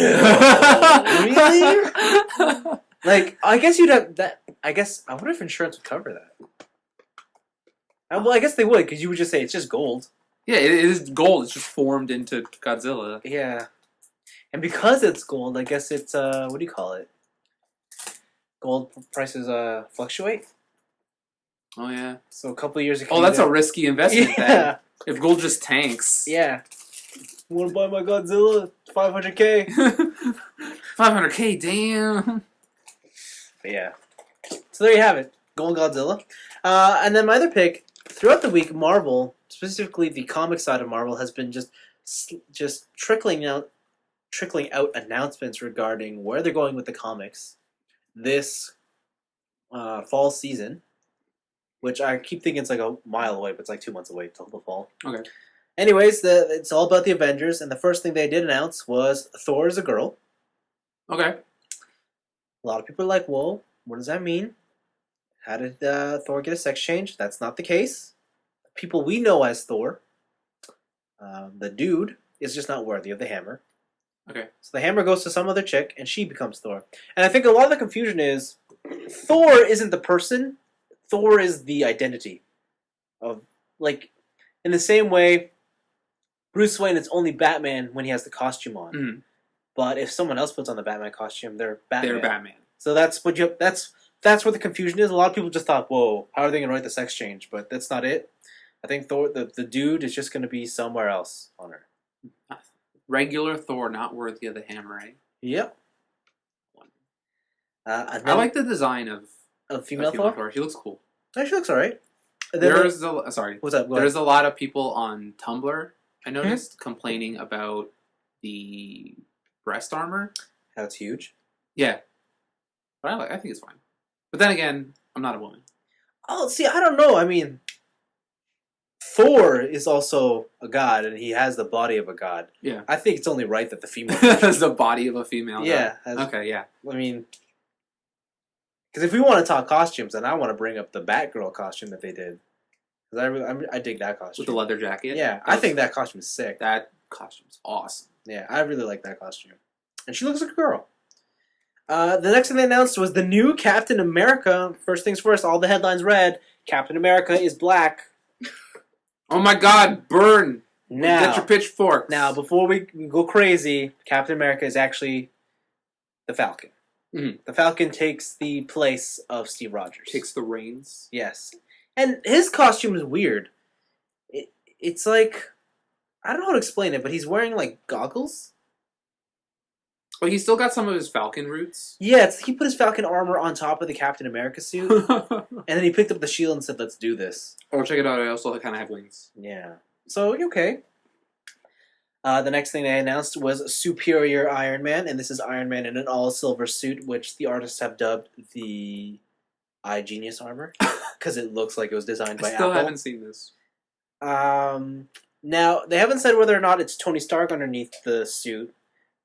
Really? Like, I guess you'd have that. I wonder if insurance would cover that. Well, I guess they would, because you would just say it's just gold.
Yeah, it is gold. It's just formed into Godzilla.
Yeah. And because it's gold, I guess it's, what do you call it? Gold prices fluctuate.
Oh, yeah.
So a couple of years ago.
Oh, that's a risky investment
yeah.
then. If gold just tanks.
Yeah. Want to buy my Godzilla? $500K.
$500K, damn.
But yeah. So there you have it. Gold Godzilla. And then my other pick, throughout the week, Marvel, specifically the comic side of Marvel, has been just trickling out announcements regarding where they're going with the comics this fall season, which I keep thinking it's like a mile away, but it's like 2 months away till the fall.
Okay.
Anyways, it's all about the Avengers, and the first thing they did announce was Thor is a girl.
Okay.
A lot of people are like, whoa, what does that mean? How did Thor get a sex change? That's not the case. People we know as Thor, the dude, is just not worthy of the hammer.
Okay.
So the hammer goes to some other chick, and she becomes Thor. And I think a lot of the confusion is Thor isn't the person. Thor is the identity. Of, like, in the same way, Bruce Wayne is only Batman when he has the costume on.
Mm.
But if someone else puts on the Batman costume, they're Batman.
They're Batman.
So that's where the confusion is. A lot of people just thought, whoa, how are they going to write the sex change? But that's not it. I think Thor, the dude, is just going to be somewhere else on her.
Regular Thor, not worthy of the hammer, right?
Yep.
I like the design of
female Thor.
She looks cool.
Oh, she looks alright.
There's
what's up?
There's a lot of people on Tumblr, I noticed, complaining about the breast armor.
That's huge.
Yeah. But I think it's fine. But then again, I'm not a woman.
Oh, see, I don't know. I mean, Thor is also a god, and he has the body of a god.
Yeah.
I think it's only right that the female
has the body of a female.
Yeah.
Okay, yeah.
I mean, because if we want to talk costumes, then I want to bring up the Batgirl costume that they did. Because I dig that costume.
With the leather jacket?
Yeah, I think that costume is sick.
That costume's awesome.
Yeah, I really like that costume. And she looks like a girl. The next thing they announced was the new Captain America. First things first, all the headlines read, Captain America is black.
Oh my god, burn!
Now,
get your pitchforks.
Now, before we go crazy, Captain America is actually the Falcon.
Mm-hmm.
The Falcon takes the place of Steve Rogers.
Takes the reins.
Yes. And his costume is weird. It's like, I don't know how to explain it, but he's wearing like goggles.
Well, he's still got some of his Falcon roots.
Yeah, he put his Falcon armor on top of the Captain America suit, and then he picked up the shield and said, let's do this.
Oh, check it out, I also kind of have wings.
Yeah. So, okay. The next thing they announced was Superior Iron Man, and this is Iron Man in an all-silver suit, which the artists have dubbed the iGenius armor, because it looks like it was designed by Apple.
I still haven't seen this.
Now, they haven't said whether or not it's Tony Stark underneath the suit,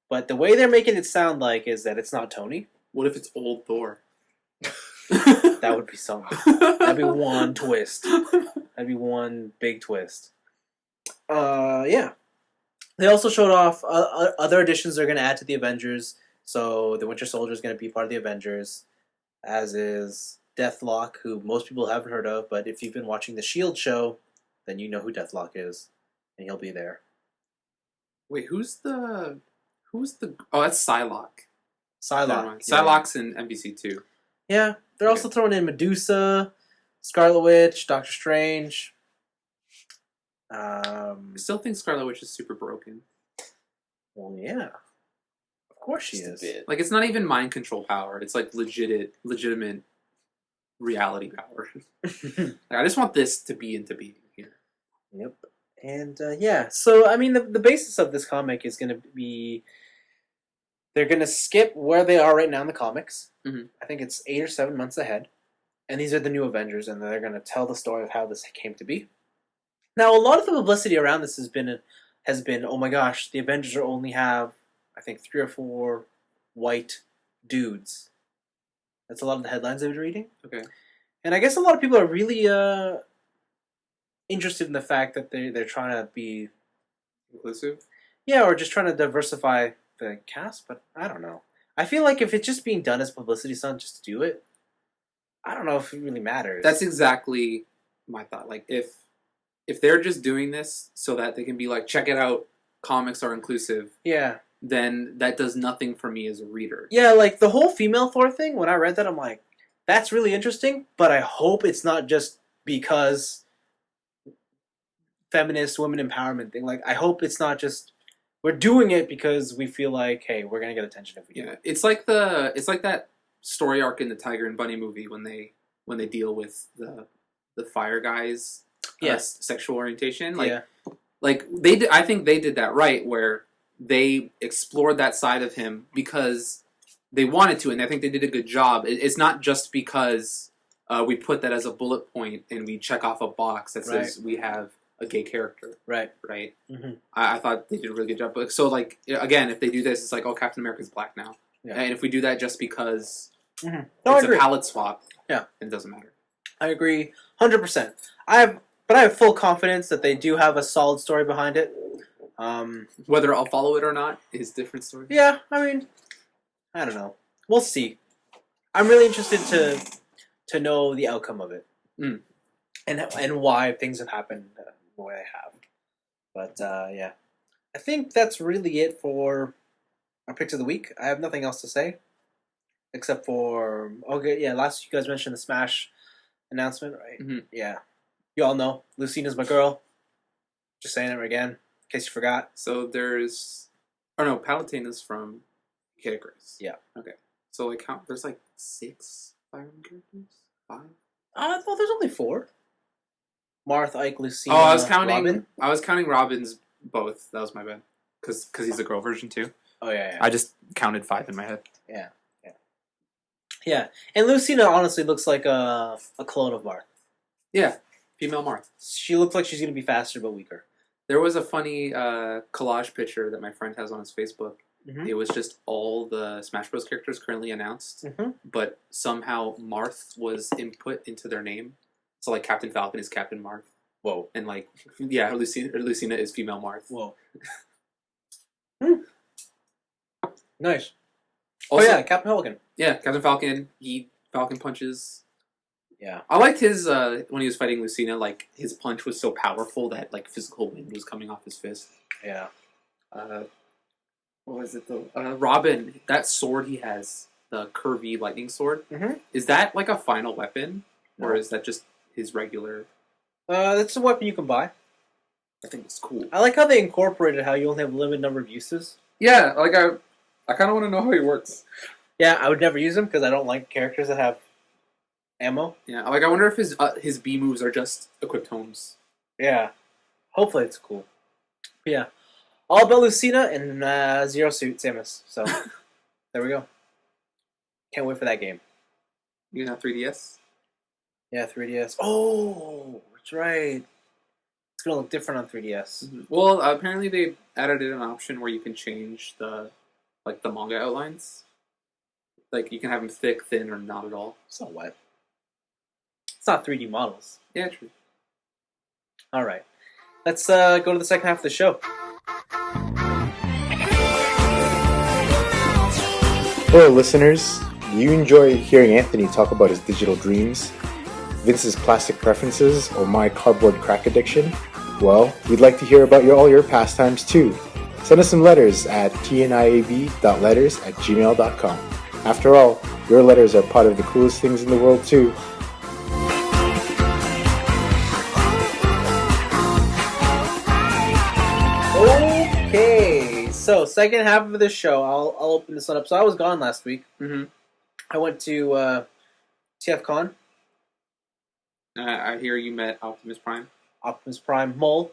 but the way they're making it sound like is that it's not Tony.
What if it's old Thor?
That would be something. That'd be one twist. That'd be one big twist. Yeah. They also showed off other additions they're going to add to the Avengers. So the Winter Soldier is going to be part of the Avengers, as is Deathlock, who most people haven't heard of, but if you've been watching the S.H.I.E.L.D. show, then you know who Deathlock is, and he'll be there.
Wait, who's the... Oh, that's Psylocke.
Psylocke.
Psylocke's in NBC too.
Yeah, they're also throwing in Medusa, Scarlet Witch, Doctor Strange.
I still think Scarlet Witch is super broken.
Well, yeah. Of course she is.
Like, it's not even mind control power. It's like legitimate reality power. Like, I just want this to be into being here.
Yep. And, yeah. So, I mean, the basis of this comic is going to be... They're going to skip where they are right now in the comics.
Mm-hmm.
I think it's 8 or 7 months ahead. And these are the new Avengers, and they're going to tell the story of how this came to be. Now, a lot of the publicity around this has been, oh my gosh, the Avengers only have, I think, 3 or 4 white dudes. That's a lot of the headlines I've been reading.
Okay.
And I guess a lot of people are really interested in the fact that they're trying to be
inclusive.
Yeah, or just trying to diversify the cast, but I don't know. I feel like if it's just being done as publicity stunt just to do it, I don't know if it really matters.
That's exactly my thought. Like if they're just doing this so that they can be like, check it out, comics are inclusive.
Yeah.
Then that does nothing for me as a reader.
Yeah, like the whole female Thor thing, when I read that, I'm like, that's really interesting, but I hope it's not just because feminist women empowerment thing. Like, I hope it's not just we're doing it because we feel like, hey, we're gonna get attention if we do it.
It's like that story arc in the Tiger and Bunny movie when they deal with the fire guys' sexual orientation. Like, like I think they did that right, where they explored that side of him because they wanted to, and I think they did a good job. It's not just because we put that as a bullet point and we check off a box that says we have a gay character. Right. Mm-hmm. I thought they did a really good job. But so, like, again, if they do this, it's like, oh, Captain America's black now. Yeah. And if we do that just because it's a palette swap, then it doesn't matter.
I agree 100%. I have full confidence that they do have a solid story behind it.
Whether I'll follow it or not is a different story.
Yeah, I mean, I don't know. We'll see. I'm really interested to know the outcome of it. And why things have happened the way they have. But, yeah. I think that's really it for our picks of the week. I have nothing else to say. Except for... Okay, yeah, last you guys mentioned the Smash announcement, right? Mm-hmm. Yeah. You all know. Lucina's my girl. Just saying it again, in case you forgot.
So there's... Oh, no, Palutena's from Kid Icarus.
Yeah.
Okay. So, like, there's, like, 6 Fire Emblem characters? 5?
I thought there's only 4. Marth, Ike, Lucina,
I was counting
Robin.
I was counting Robin's both. That was my bad. Because he's a girl version, too.
Oh, yeah.
I just counted 5 in my head.
Yeah. And Lucina honestly looks like a clone of Marth.
Yeah. Female Marth.
She looks like she's going to be faster but weaker.
There was a funny collage picture that my friend has on his Facebook. Mm-hmm. It was just all the Smash Bros. Characters currently announced, but somehow Marth was input into their name. So, like, Captain Falcon is Captain Marth.
Whoa.
And, like, yeah, Lucina is female Marth.
Whoa. Nice.
Also,
Captain Falcon.
Yeah, Captain Falcon. Falcon punches.
Yeah.
I liked his, when he was fighting Lucina, like, his punch was so powerful that, like, physical wind was coming off his fist.
Yeah.
What was it, though? Robin, that sword he has, the curvy lightning sword, is that, like, a final weapon? No. Or is that just his regular...
That's a weapon you can buy.
I think it's cool.
I like how they incorporated how you only have a limited number of uses.
Yeah, like, I kind of want to know how he works.
Yeah, I would never use him because I don't like characters that have ammo.
Yeah, like, I wonder if his B moves are just equipped homes.
Yeah. Hopefully it's cool. But yeah. All about Lucina and Zero Suit Samus. So, there we go. Can't wait for that game.
You gonna have 3DS?
Yeah, 3DS. Oh, that's right. It's gonna look different on 3DS.
Mm-hmm. Well, apparently they added in an option where you can change the manga outlines. Like, you can have them thick, thin, or not at all.
It's not wet. It's not 3D models.
Yeah, true.
All right. Let's go to the second half of the show.
Hello, listeners. Do you enjoy hearing Anthony talk about his digital dreams, Vince's plastic preferences, or my cardboard crack addiction? Well, we'd like to hear about all your pastimes too. Send us some letters at tniab.letters at gmail.com. After all, your letters are part of the coolest things in the world too.
Okay, so second half of the show, I'll open this one up. So I was gone last week.
Mm-hmm.
I went to TFCon.
I hear you met Optimus Prime.
Optimus Prime Mole.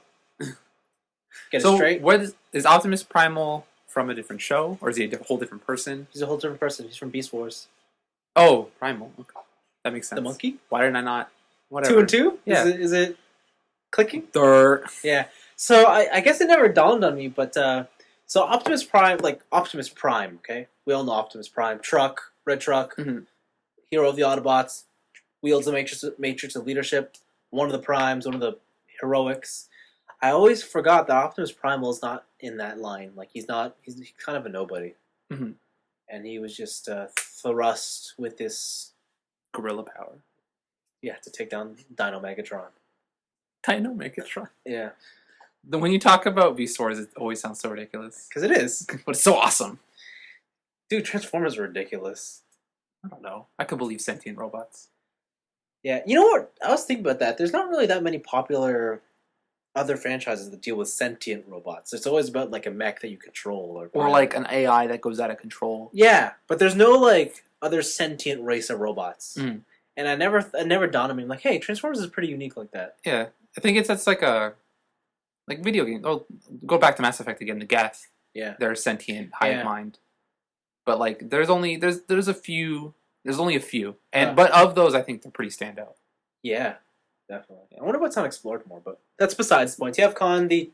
Get
so
it straight.
What is Optimus Primal from a different show, or is he a whole different person?
He's a whole different person. He's from Beast Wars.
Oh, Primal. Okay. That makes sense.
The monkey?
Why did I not? Whatever.
2 and 2?
Yeah.
Is it clicking?
Thor.
Yeah. So I guess it never dawned on me, but so Optimus Prime, okay? We all know Optimus Prime. Red truck, hero of the Autobots, wields the matrix of leadership, one of the Primes, one of the heroics. I always forgot that Optimus Primal is not in that line. Like he's not. He's kind of a nobody.
Mm-hmm.
And he was just thrust with this
Gorilla power.
Yeah, to take down Dino Megatron.
Dino Megatron.
Yeah.
When you talk about Beast Wars, it always sounds so ridiculous.
Because it is.
But it's so awesome.
Dude, Transformers are ridiculous.
I don't know. I could believe sentient robots.
Yeah, you know what? I was thinking about that. There's not really that many popular other franchises that deal with sentient robots. It's always about like a mech that you control.
Or like an AI that goes out of control.
Yeah, but there's no like other sentient race of robots.
Mm.
And I never dawned on me, like, hey, Transformers is pretty unique like that.
Yeah. I think that's like a video game. Oh, go back to Mass Effect again, the Geth.
Yeah.
They're sentient, hive mind. But like there's only a few. And but of those I think they're pretty standout.
Yeah, definitely. I wonder what's unexplored more, but that's besides the point. TFCon, the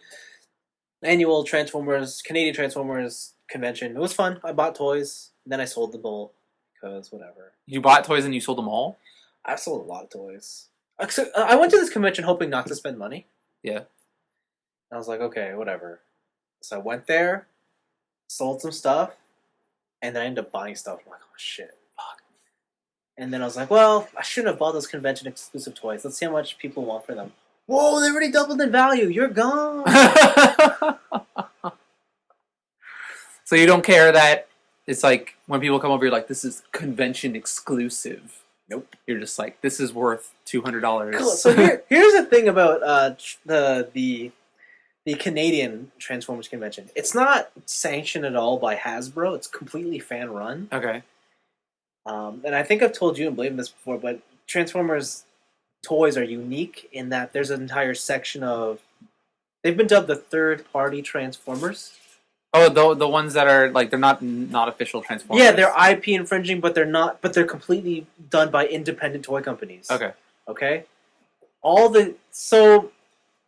annual Canadian Transformers convention. It was fun. I bought toys, and then I sold them all because whatever.
You bought toys and you sold them all?
I sold a lot of toys. I went to this convention hoping not to spend money.
Yeah.
And I was like, okay, whatever. So I went there, sold some stuff, and then I ended up buying stuff. I'm like, oh shit, fuck. And then I was like, well, I shouldn't have bought those convention exclusive toys. Let's see how much people want for them. Whoa, they already doubled in value. You're gone.
So you don't care that it's like when people come over, you're like, this is convention exclusive.
Nope.
You're just like, this is worth $200.
Cool. So here's the thing about the Canadian Transformers convention. It's not sanctioned at all by Hasbro. It's completely fan run.
Okay.
And I think I've told you and Blaven this before, but Transformers toys are unique in that there's an entire section of. They've been dubbed the third-party Transformers.
Oh, the ones that are like they're not
official
Transformers.
Yeah, they're IP infringing, but they're not. But they're completely done by independent toy companies.
Okay.
Okay. The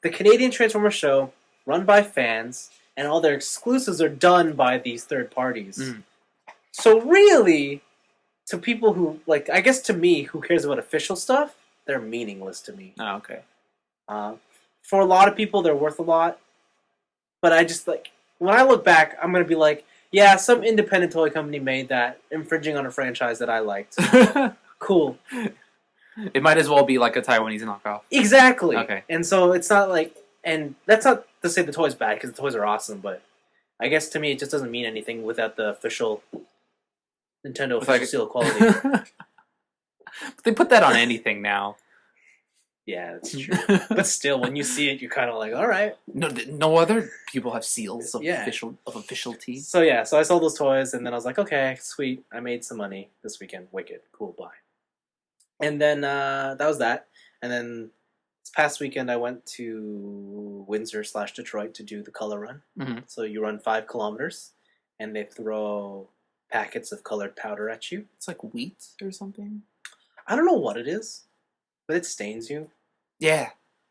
Canadian Transformers show run by fans, and all their exclusives are done by these third parties. Mm. So really, to people who like, I guess to me, who cares about official stuff, they're meaningless to me.
Oh, okay.
For a lot of people, they're worth a lot, but I just like. When I look back, I'm going to be like, yeah, some independent toy company made that, infringing on a franchise that I liked. Cool.
It might as well be like a Taiwanese knockoff.
Exactly.
Okay.
And so it's not like, and that's not to say the toy's bad, because the toys are awesome, but I guess to me it just doesn't mean anything without the official Nintendo official seal of quality.
But they put that on anything now.
Yeah, that's true. But still, when you see it, you're kind of like, all right.
No other people have seals of officiality.
So yeah, so I sold those toys, and then I was like, okay, sweet, I made some money this weekend. Wicked, cool, bye. And then that was that. And then this past weekend, I went to Windsor/Detroit to do the color run. Mm-hmm. So you run 5 kilometers, and they throw packets of colored powder at you.
It's like wheat or something.
I don't know what it is. But it stains you.
Yeah.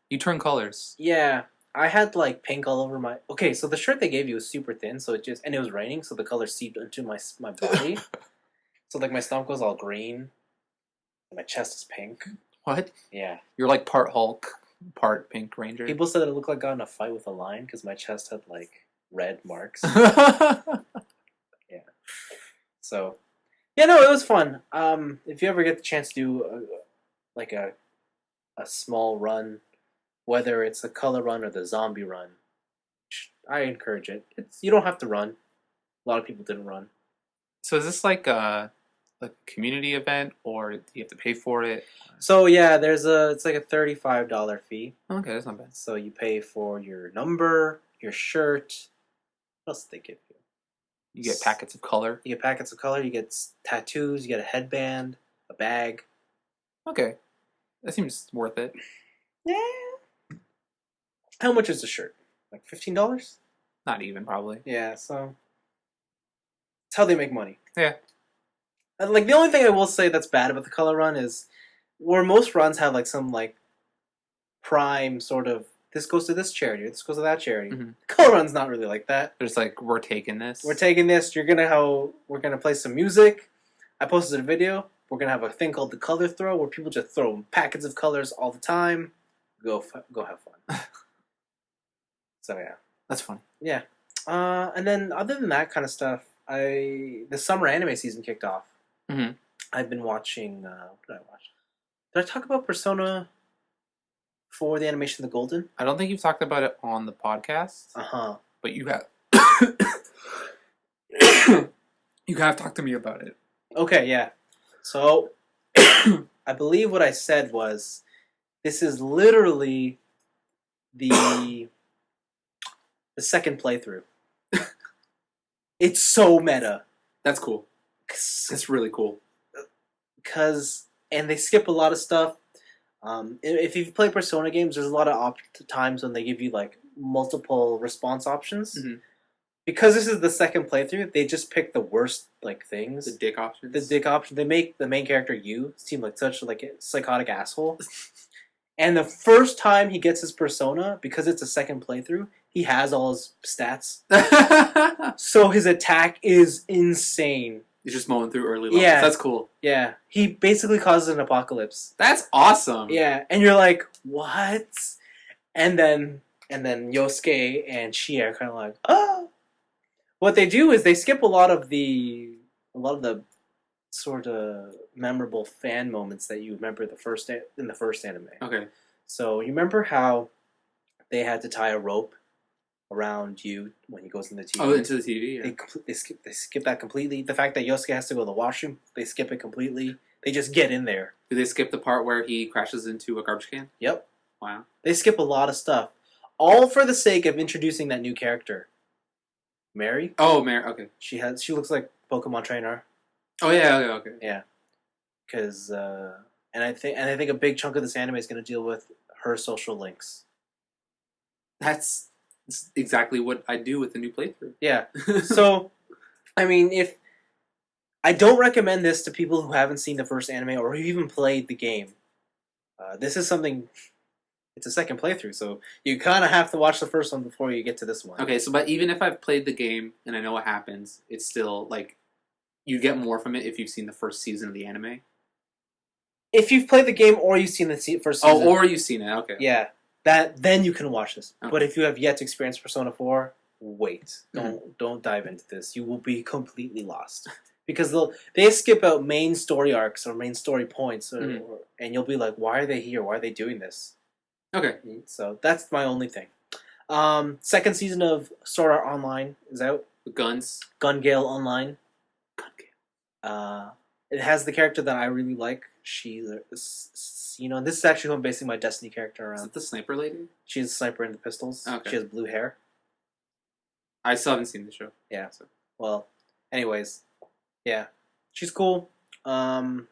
You turn colors.
Yeah. I had like pink all over my... Okay, so the shirt they gave you was super thin, so it just... And it was raining, so the color seeped into my body. So like my stomach was all green. And my chest is pink.
What?
Yeah.
You're like part Hulk, part Pink Ranger.
People said it looked like I got in a fight with a lion because my chest had like red marks. Yeah. So... Yeah, no, it was fun. If you ever get the chance to do a small run, whether it's the color run or the zombie run, I encourage it. You don't have to run. A lot of people didn't run.
So is this like a community event, or do you have to pay for it?
So yeah, it's like a $35 fee.
Okay, that's not bad.
So you pay for your number, your shirt. What else did they give you?
You get packets of color.
You get packets of color. You get tattoos. You get a headband, a bag.
Okay. That seems worth it.
Yeah. How much is the shirt? Like $15?
Not even, probably.
Yeah, so... It's how they make money.
Yeah.
And, like, the only thing I will say that's bad about the color run is where most runs have, like, some, like, prime sort of, this goes to this charity, or this goes to that charity. Mm-hmm. Color run's not really like that.
There's like, we're taking this.
We're taking this. We're gonna play some music. I posted a video. We're going to have a thing called the color throw where people just throw packets of colors all the time. go have fun. So yeah,
That's funny.
yeah. And then other than that kind of stuff, the summer anime season kicked off.
Mm-hmm.
I've been watching. What did I watch? Did I talk about Persona 4, the animation, The Golden?
I don't think you've talked about it on the podcast. But you have. You have talked to me about it.
Okay, yeah. So, I believe what I said was, this is literally the second playthrough. It's so meta.
That's cool. That's really cool.
And they skip a lot of stuff. If you've played Persona games, there's a lot of times when they give you like multiple response options.
Mm-hmm.
Because this is the second playthrough, they just pick the worst like things.
The dick options.
The dick option. They make the main character you seem like such like a psychotic asshole. And the first time he gets his persona, because it's a second playthrough, he has all his stats. So his attack is insane.
He's just mowing through early levels.
Yeah.
That's cool.
Yeah. He basically causes an apocalypse.
That's awesome.
Yeah. And you're like, what? And then Yosuke and Chie are kind of like, oh. What they do is they skip a lot of the sort of memorable fan moments that you remember in the first anime.
Okay.
So you remember how they had to tie a rope around you when he goes in the TV?
Oh, into the TV. Yeah.
They skip that completely. The fact that Yosuke has to go to the washroom, they skip it completely. They just get in there.
Do they skip the part where he crashes into a garbage can?
Yep.
Wow.
They skip a lot of stuff, all for the sake of introducing that new character, Mary.
Oh, Mary. Okay.
She looks like Pokemon trainer.
Oh yeah. Okay.
Yeah. Because and I think a big chunk of this anime is going to deal with her social links.
That's exactly what I do with the new playthrough.
Yeah. So, I mean, if I don't recommend this to people who haven't seen the first anime or who even played the game. This is something. It's a second playthrough, so you kind of have to watch the first one before you get to this one.
Okay, so but even if I've played the game and I know what happens, it's still like you get more from it if you've seen the first season of the anime.
If you've played the game or you've seen the first season,
or you've seen it, okay.
Yeah, then you can watch this. Okay. But if you have yet to experience Persona 4, wait. Don't dive into this. You will be completely lost. Because they skip out main story arcs or main story points, and you'll be like, why are they here? Why are they doing this?
Okay.
So that's my only thing. Second season of Sword Art Online is out.
The guns.
Gun Gale Online. It has the character that I really like. She's, this is actually who I'm basing my Destiny character around.
Is it the sniper lady?
She's a sniper in the pistols.
Okay.
She has blue hair.
I still haven't seen the show.
Yeah. So. Well, anyways, yeah, she's cool. They haven't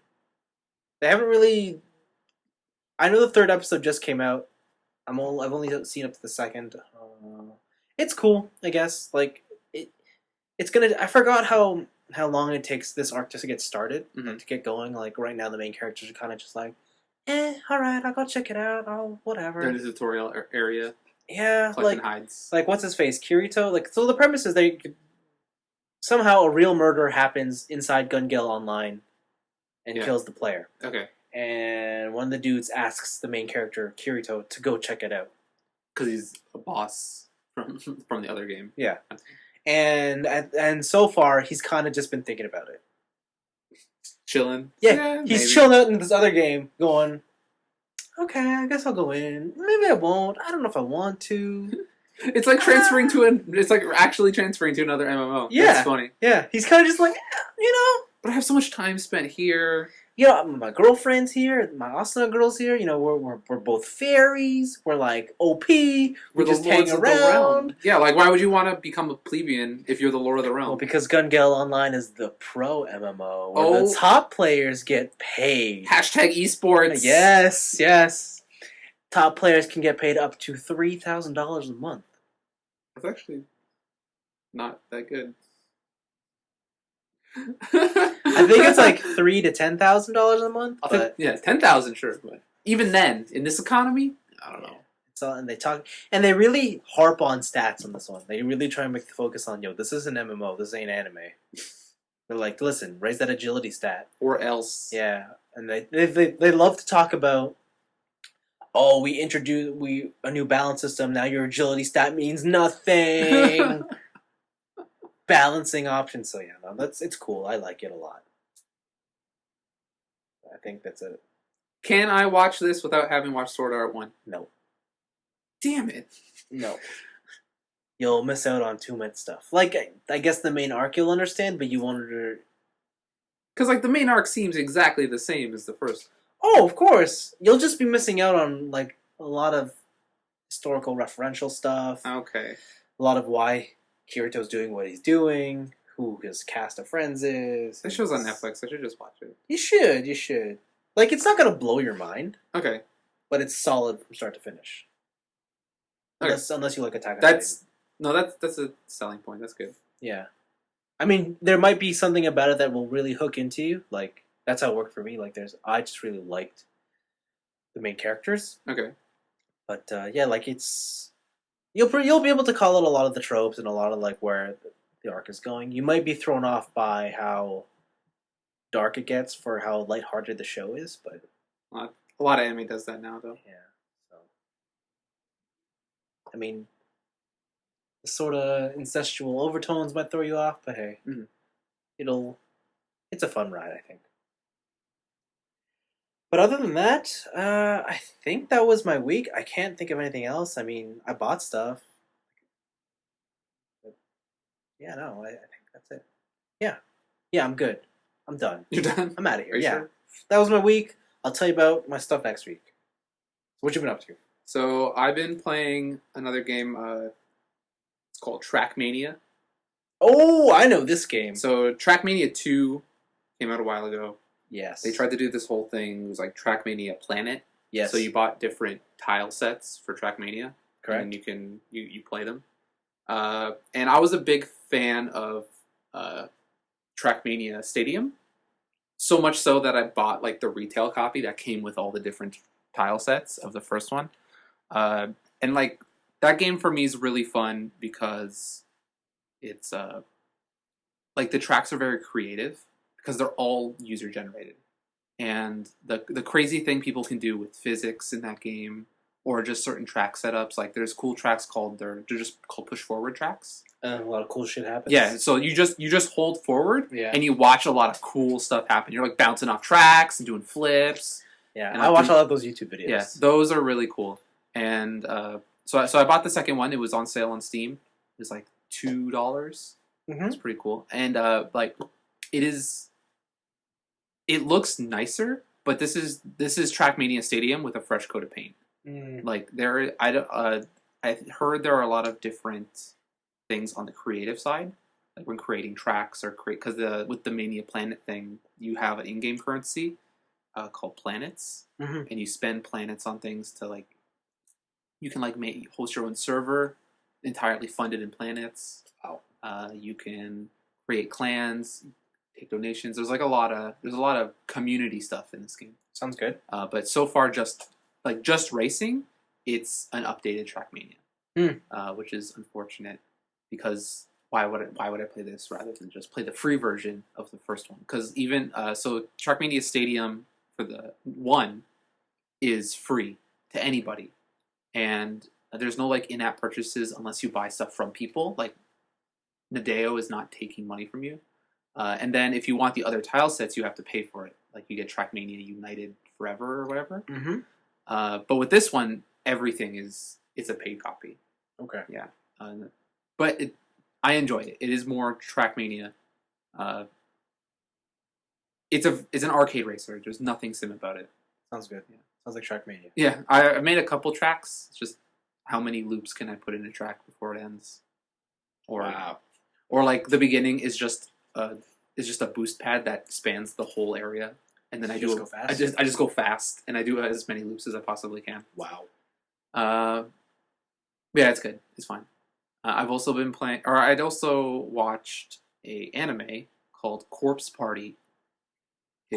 really. I know the third episode just came out. I've only seen up to the second. It's cool, I guess. Like it's gonna. I forgot how long it takes this arc just to get started, to get going. Like right now, the main characters are kind of just like, all right, I'll go check it out. Oh, whatever.
They're in the tutorial area.
Yeah,
collecting hides.
Like what's his face, Kirito. Like so, the premise is somehow a real murder happens inside Gun Gale Online, and kills the player.
Okay.
And one of the dudes asks the main character, Kirito, to go check it out.
Because he's a boss from the other game.
Yeah. And so far, he's kind of just been thinking about it.
Chilling?
Yeah, he's chilling out in this other game, going, okay, I guess I'll go in. Maybe I won't. I don't know if I want to.
It's like it's like actually transferring to another MMO.
Yeah.
That's funny.
Yeah, he's kind of just like,
But I have so much time spent here.
My girlfriend's here, my Asuna girl's here. We're both fairies. We're like OP. We just hang around.
Yeah, like why would you want to become a plebeian if you're the Lord of the Realm?
Well, because Gun Gale Online is the pro MMO where the top players get paid.
Hashtag esports.
Yes. Top players can get paid up to $3,000 a month.
That's actually not that good.
I think it's like $3,000 to $10,000 a month. But
yeah, 10,000, sure. But even then, in this economy, I don't know.
It's all, and they really harp on stats on this one. They really try and make the focus on, this is an MMO, this ain't anime. They're like, listen, raise that agility stat,
or else.
Yeah, and they love to talk about oh, we introduced a new balance system. Now your agility stat means nothing. Balancing options. So yeah, no, it's cool. I like it a lot. I think that's it.
Can I watch this without having watched Sword Art 1?
No.
Damn it.
No. You'll miss out on too much stuff. Like, I guess the main arc you'll understand, but you wanted to...
Because, like, the main arc seems exactly the same as the first.
Oh, of course. You'll just be missing out on, like, a lot of historical referential stuff.
Okay.
A lot of why Kirito's doing what he's doing, who his cast of friends is.
This show's on Netflix. I should just watch it.
You should. Like, it's not going to blow your mind.
Okay.
But it's solid from start to finish.
Okay.
Unless you like Attack on Titan.
That's a selling point. That's good.
Yeah. I mean, there might be something about it that will really hook into you. Like, that's how it worked for me. Like, I just really liked the main characters.
Okay.
But, yeah, like, it's... You'll be able to call out a lot of the tropes and a lot of, like, where the arc is going. You might be thrown off by how dark it gets for how lighthearted the show is, but...
A lot of anime does that now, though.
Yeah. So... I mean... the sort of incestual overtones might throw you off, but hey, it's a fun ride, I think. But other than that, I think that was my week. I can't think of anything else. I mean, I bought stuff. But yeah, no, I think that's it. Yeah, I'm good. I'm done.
You're done?
I'm out of here.
Are you
Yeah,
sure?
That was my week. I'll tell you about my stuff next week. What you been up to?
So I've been playing another game. It's called Trackmania.
Oh, I know this game.
So Trackmania 2 came out a while ago.
Yes.
They tried to do this whole thing. It was like Trackmania Planet.
Yes.
So you bought different tile sets for Trackmania.
Correct.
And you can you play them. And I was a big fan of Trackmania Stadium. So much so that I bought like the retail copy that came with all the different tile sets of the first one. And like that game for me is really fun because it's like the tracks are very creative because they're all user generated. And the crazy thing people can do with physics in that game or just certain track setups, like there's cool tracks they're just called push forward tracks.
A lot of cool shit happens.
Yeah, so you just hold forward
Yeah.
and you watch a lot of cool stuff happen. You're like bouncing off tracks and doing flips.
Yeah,
And
I watch a lot of those YouTube videos.
Yeah, those are really cool. And so I bought the second one. It was on sale on Steam. It was like $2.
Mm-hmm.
It's pretty cool. And like it looks nicer, but this is Trackmania Stadium with a fresh coat of paint. Like I heard there are a lot of different things on the creative side, like when creating tracks or because with the Mania Planet thing, you have an in-game currency called planets, and you spend planets on things to like. You can like host your own server, entirely funded in planets.
Wow.
You can create clans, take donations. There's a lot of community stuff in this game.
Sounds good.
But so far, just racing, it's an updated Trackmania, which is unfortunate because why would I play this rather than just play the free version of the first one? Because even so, Trackmania Stadium for the one is free to anybody. And there's no like in-app purchases unless you buy stuff from people. Like Nadeo is not taking money from you. And then if you want the other tile sets, you have to pay for it. Like you get Trackmania United Forever or whatever.
Mm-hmm.
But with this one, everything it's a paid copy.
Okay.
Yeah. But I enjoy it. It is more Trackmania. It's an arcade racer. There's nothing sim about it.
Sounds good. Yeah. Sounds like Trackmania.
Yeah, I made a couple tracks. It's just how many loops can I put in a track before it ends? Or like the beginning is just a boost pad that spans the whole area, and then I just go fast, and I do as many loops as I possibly can.
Wow.
Yeah, it's good. It's fine. I've also been playing, or I'd also watched a anime called Corpse Party.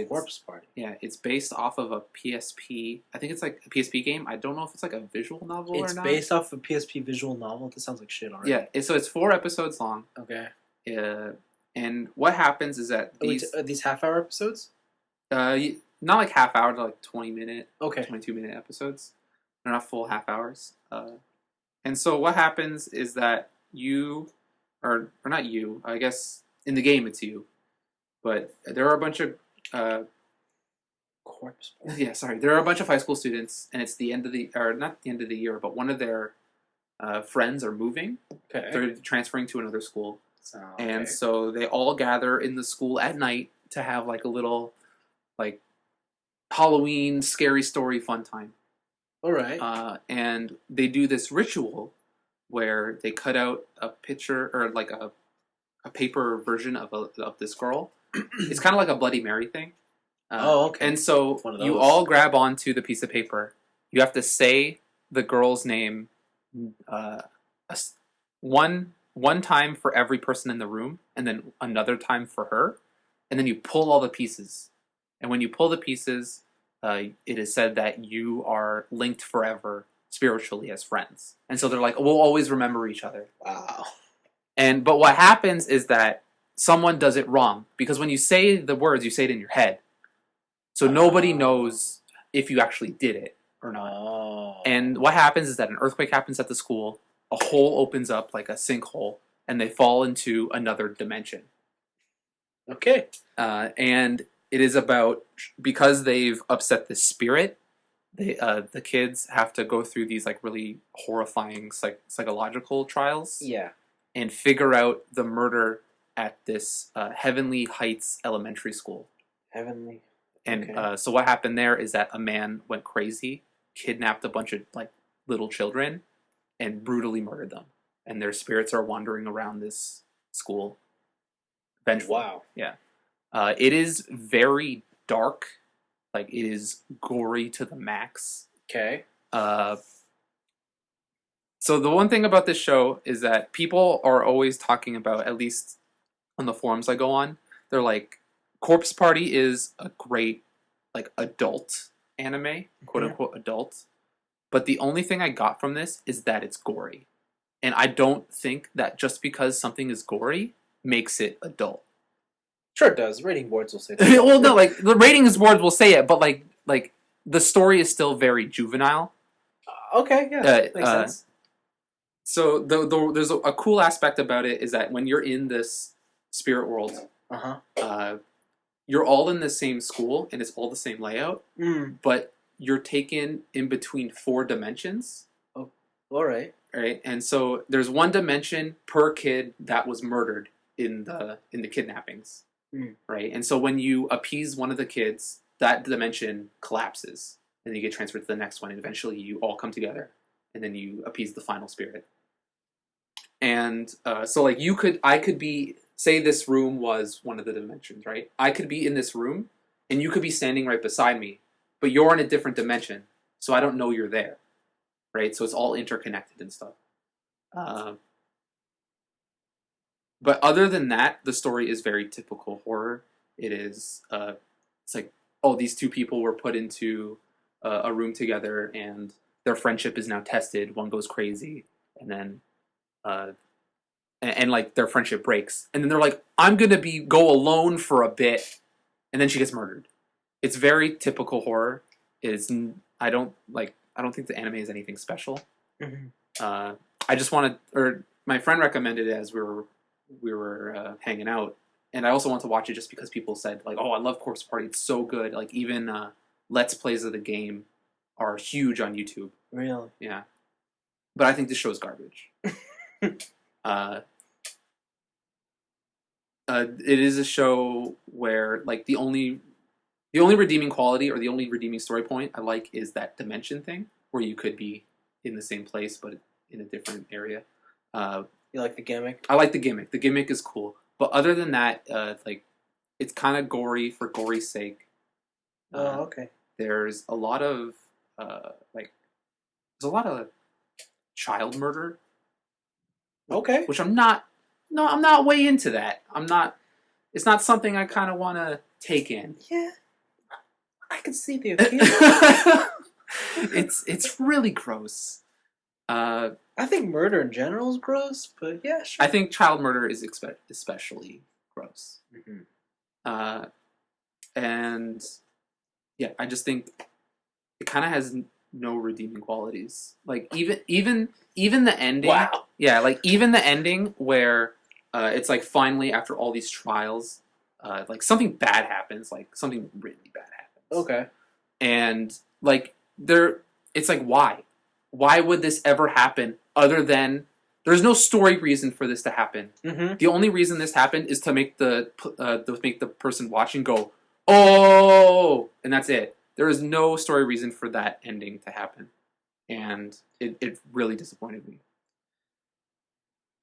Corpse Party.
Yeah, it's based off of a PSP. I think it's like a PSP game. I don't know if it's like a visual novel or not.
It's based off a PSP visual novel. That sounds like shit already.
Yeah, so it's 4 episodes long.
Okay.
And what happens is that
these half-hour episodes?
not like half hour, to like 20-minute,
okay,
22-minute episodes. They're not full half hours. And so what happens is that you, or not you, I guess in the game it's you, but there are a bunch of
Corpse.
there are a bunch of high school students, and it's the end of the, or not the end of the year, but one of their friends are moving.
Okay.
They're transferring to another school.
Okay.
And so they all gather in the school at night to have like a little like Halloween scary story fun time.
All right.
And they do this ritual where they cut out a picture or like a paper version of this girl. It's kind of like a Bloody Mary thing.
Okay.
And so you all grab onto the piece of paper. You have to say the girl's name one time for every person in the room, and then another time for her, and then you pull all the pieces. And when you pull the pieces, it is said that you are linked forever spiritually as friends. And so they're like, we'll always remember each other.
Wow.
But what happens is that someone does it wrong, because when you say the words, you say it in your head. So nobody knows if you actually did it or not.
Oh.
And what happens is that an earthquake happens at the school, a hole opens up like a sinkhole, and they fall into another dimension.
Okay.
And it is about, because they've upset the spirit, the kids have to go through these like really horrifying psychological trials.
Yeah.
And figure out the murder at this Heavenly Heights elementary school.
Heavenly.
And
Okay.
so what happened there is that a man went crazy, kidnapped a bunch of like little children, and brutally murdered them. And their spirits are wandering around this school. Vengeful.
Wow.
Yeah. It is very dark. Like, it is gory to the max.
Okay.
So the one thing about this show is that people are always talking about, at least on the forums I go on, they're like, Corpse Party is a great, like, adult anime, quote-unquote adult. But the only thing I got from this is that it's gory. And I don't think that just because something is gory makes it adult.
Sure it does. Rating boards will say that.
Well, no, like, the ratings boards will say it, but, like the story is still very juvenile.
Okay, yeah. Makes sense.
So there's a cool aspect about it is that when you're in this spirit world, you're all in the same school and it's all the same layout, but you're taken in between 4 dimensions.
Oh, all right.
Right, and so there's 1 dimension per kid that was murdered in the kidnappings. Right, and so when you appease one of the kids, that dimension collapses, and you get transferred to the next one, and eventually you all come together, and then you appease the final spirit. And so, like, I could be, say this room was one of the dimensions, right? I could be in this room, and you could be standing right beside me, but you're in a different dimension, so I don't know you're there, right? So it's all interconnected and stuff. But other than that, the story is very typical horror. It is, it's like, oh, these 2 people were put into a room together, and their friendship is now tested. One goes crazy, and then, and like their friendship breaks, and then they're like, I'm gonna go alone for a bit, and then she gets murdered. It's very typical horror. I don't think the anime is anything special. I just my friend recommended it as we were hanging out, and I also want to watch it just because people said, like, oh, I love Corpse Party, it's so good. Like, even Let's Plays of the game are huge on YouTube.
Really?
Yeah. But I think this show's garbage. It is a show where, like, the only redeeming quality or the only redeeming story point I like is that dimension thing, where you could be in the same place but in a different area.
You like the gimmick?
I like the gimmick. The gimmick is cool. But other than that, like, it's kind of gory for gory's sake.
Okay.
There's a lot of child murder.
Okay.
Which I'm not way into that. It's not something I kind of want to take in.
Yeah. I can see the appeal.
It's really gross.
I think murder in general is gross, but yeah, sure.
I think child murder is especially gross. And yeah, I just think it kind of has no redeeming qualities. Like even the ending.
Wow.
Yeah, like even the ending where it's like finally after all these trials, like something bad happens, like something really bad happens.
Okay.
And like it's like why would this ever happen other than there's no story reason for this to happen.
Mm-hmm.
The only reason this happened is to make the person watching go, oh, and that's it. There is no story reason for that ending to happen, and it really disappointed me.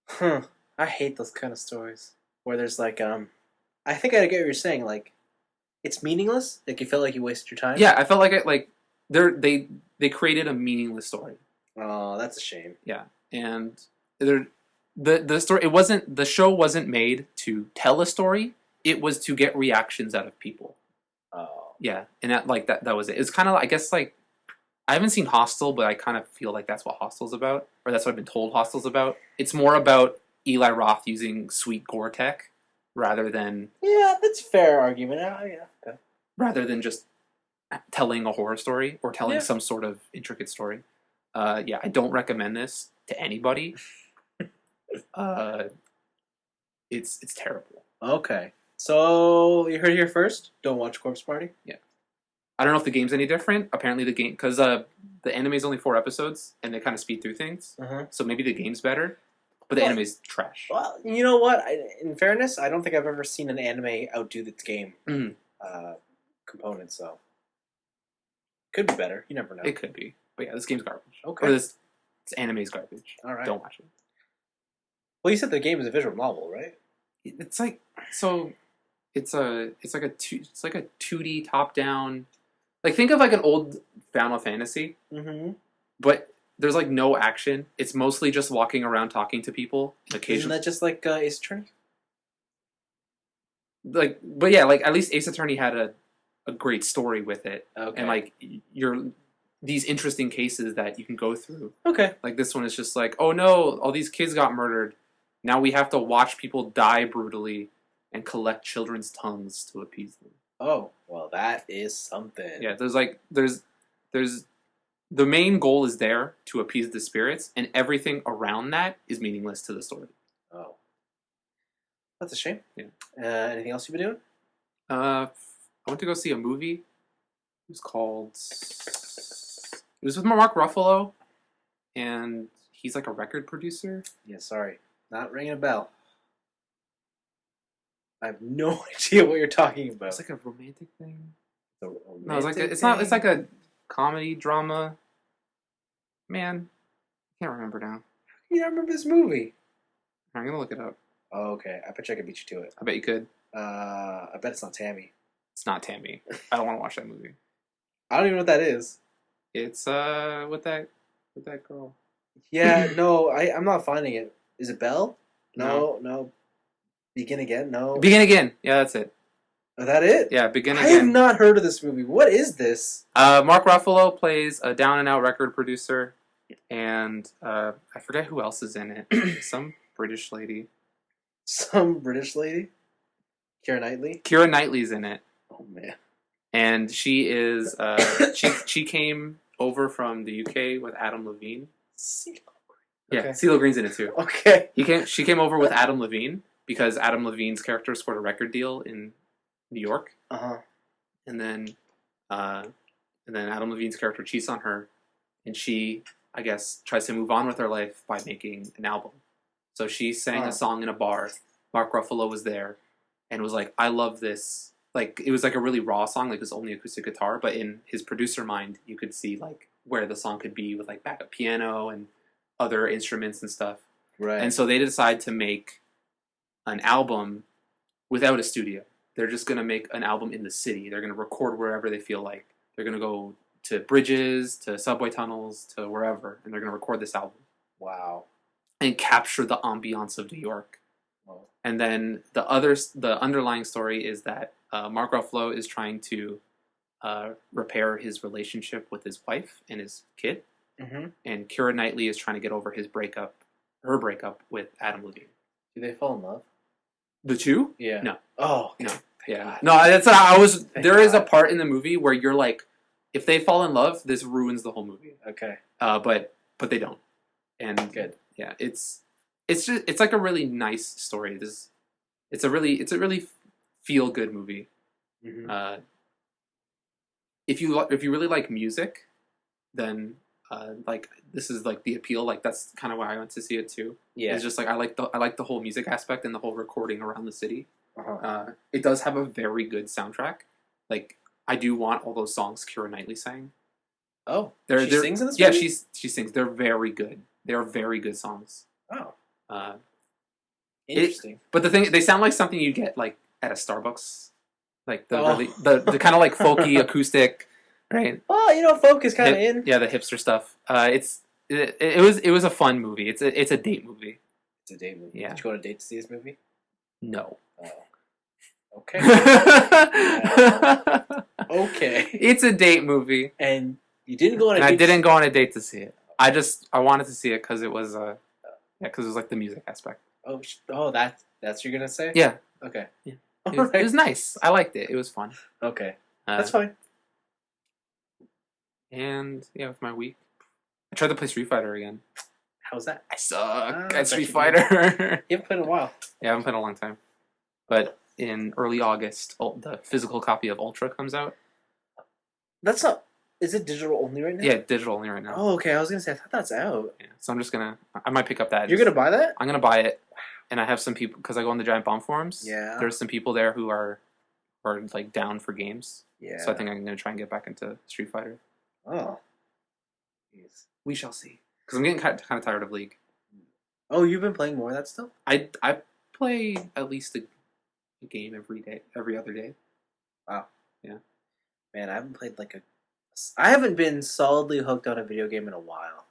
Huh. I hate those kind of stories where there's like I think I get what you're saying. Like, it's meaningless. Like you felt like you wasted your time.
Yeah, I felt like it. Like they created a meaningless story.
Oh, that's a shame.
Yeah, and the story the show wasn't made to tell a story. It was to get reactions out of people.
Oh.
Yeah, and that was it. It's kind of I guess like I haven't seen Hostel, but I kind of feel like that's what Hostel's about, or that's what I've been told Hostel's about. It's more about Eli Roth using sweet gore tech rather than
that's a fair argument. Yeah. Okay.
rather than just telling a horror story or telling some sort of intricate story. I don't recommend this to anybody. It's terrible.
Okay. So you heard it here first. Don't watch Corpse Party.
Yeah. I don't know if the game's any different. Apparently the game, because the anime is only 4 episodes and they kind of speed through things.
Uh-huh.
So maybe the game's better, but the anime's trash.
Well, you know what? In fairness, I don't think I've ever seen an anime outdo its game components. So could be better. You never know.
It could be, but yeah, this game's garbage.
Okay.
Or this anime's garbage.
All right.
Don't watch it.
Well, you said the game is a visual novel, right?
It's like so. It's like a 2D top down. Like think of like an old Final Fantasy, but there's like no action. It's mostly just walking around talking to people. Occasionally,
isn't that just like Ace Attorney?
Like, but yeah, like at least Ace Attorney had a great story with it,
Okay.
and like these interesting cases that you can go through.
Okay.
Like this one is just like, oh no, all these kids got murdered. Now we have to watch people die brutally and collect children's tongues to appease them.
Oh, well, that is something.
Yeah, there's the main goal is there to appease the spirits, and everything around that is meaningless to the story.
Oh, that's a shame.
Yeah.
Anything else you've been doing?
I went to go see a movie. It was with Mark Ruffalo, and he's like a record producer.
Yeah, sorry, not ringing a bell. I have no idea what you're talking about.
It's like a romantic thing.
No,
it's like it's not. It's like a comedy drama. Man, I can't remember now.
You don't remember this movie?
I'm gonna look it up.
Oh, okay. I bet you I could beat you to it.
I bet you could.
I bet it's not Tammy.
It's not Tammy. I don't want to watch that movie.
I don't even know what that is.
It's with that girl.
Yeah, no, I'm not finding it. Is it Belle? No. Begin Again? No.
Begin Again. Yeah, that's it.
Is that it?
Yeah, Begin
I
Again.
have not heard of this movie. What is this?
Mark Ruffalo plays a down-and-out record producer, and I forget who else is in it. Some British lady.
Some British lady? Keira Knightley?
Keira Knightley's in it.
Oh, man.
And she is she came over from the UK with Adam Levine. Yeah,
Okay.
CeeLo Green's in it too.
Okay.
She came over with Adam Levine because Adam Levine's character scored a record deal in New York.
Uh-huh.
And then Adam Levine's character cheats on her, and she, I guess, tries to move on with her life by making an album. So she sang a song in a bar. Mark Ruffalo was there, and was like, "I love this." Like it was like a really raw song, like it was only acoustic guitar. But in his producer mind, you could see like where the song could be with like backup piano and other instruments and stuff.
Right.
And so they decide to make an album without a studio. They're just going to make an album in the city. They're going to record wherever they feel like. They're going to go to bridges, to subway tunnels, to wherever, and they're going to record this album.
Wow.
And capture the ambiance of New York.
Oh.
And then the underlying story is that Mark Ruffalo is trying to repair his relationship with his wife and his kid.
Mm-hmm.
And Keira Knightley is trying to get over her breakup with Adam Levine.
Do they fall in love?
The two?
Yeah.
No.
Oh,
no.
Thank
Yeah.
God.
No, that's what I was.
Thank
There is a
God.
part in the movie where you're like, if they fall in love, this ruins the whole movie.
Okay.
But they don't. And
Good.
Yeah, it's like a really nice story. It's a really feel good movie.
Mm-hmm.
If you really like music, then like this is like the appeal. Like that's kind of why I went to see it too.
Yeah.
It's just like I like the whole music aspect and the whole recording around the city.
Uh-huh.
It does have a very good soundtrack. Like I do want all those songs Keira Knightley sang.
Oh,
They're
sings in this
yeah,
movie?
she sings. They're very good. They are very good songs.
Oh,
Interesting.
interesting.
But the thing, they sound like something you get like at a Starbucks, like the
Oh.
really the kind of like folky acoustic, right?
Well, folk is kind of in.
Yeah, the hipster stuff. It was a fun movie. It's a date movie.
It's a date movie.
Yeah.
Did you go on a date to see this movie?
No.
Oh. Okay. Okay.
It's a date movie,
And you didn't go on a
and
date.
I didn't go on a date to see it. I wanted to see it because it was because it was like the music aspect.
Oh, that's what you're gonna say?
Yeah,
Okay.
Yeah.
All
it
right.
was nice. I liked it. It was fun.
Okay. That's fine.
And yeah, with my week, I tried to play Street Fighter again.
How's that?
I suck
I
at Street
bet you do.
Fighter.
You haven't played in a while.
Yeah, I haven't played in a long time. But in early August, the physical copy of Ultra comes out.
That's not. Is it digital only right now?
Yeah, digital only right now.
Oh, okay. I was gonna say I thought that's out.
Yeah, so I'm just I might pick up that.
You're gonna buy that?
I'm gonna buy it, and I have some people because I go on the Giant Bomb forums.
Yeah.
There's some people there who are like down for games.
Yeah.
So I think I'm gonna try and get back into Street Fighter.
Oh. Jeez.
We shall see. Because I'm getting kind of tired of League.
Oh, you've been playing more of that stuff?
I play at least a game every other day.
Wow.
Yeah.
Man, I haven't been solidly hooked on a video game in a while.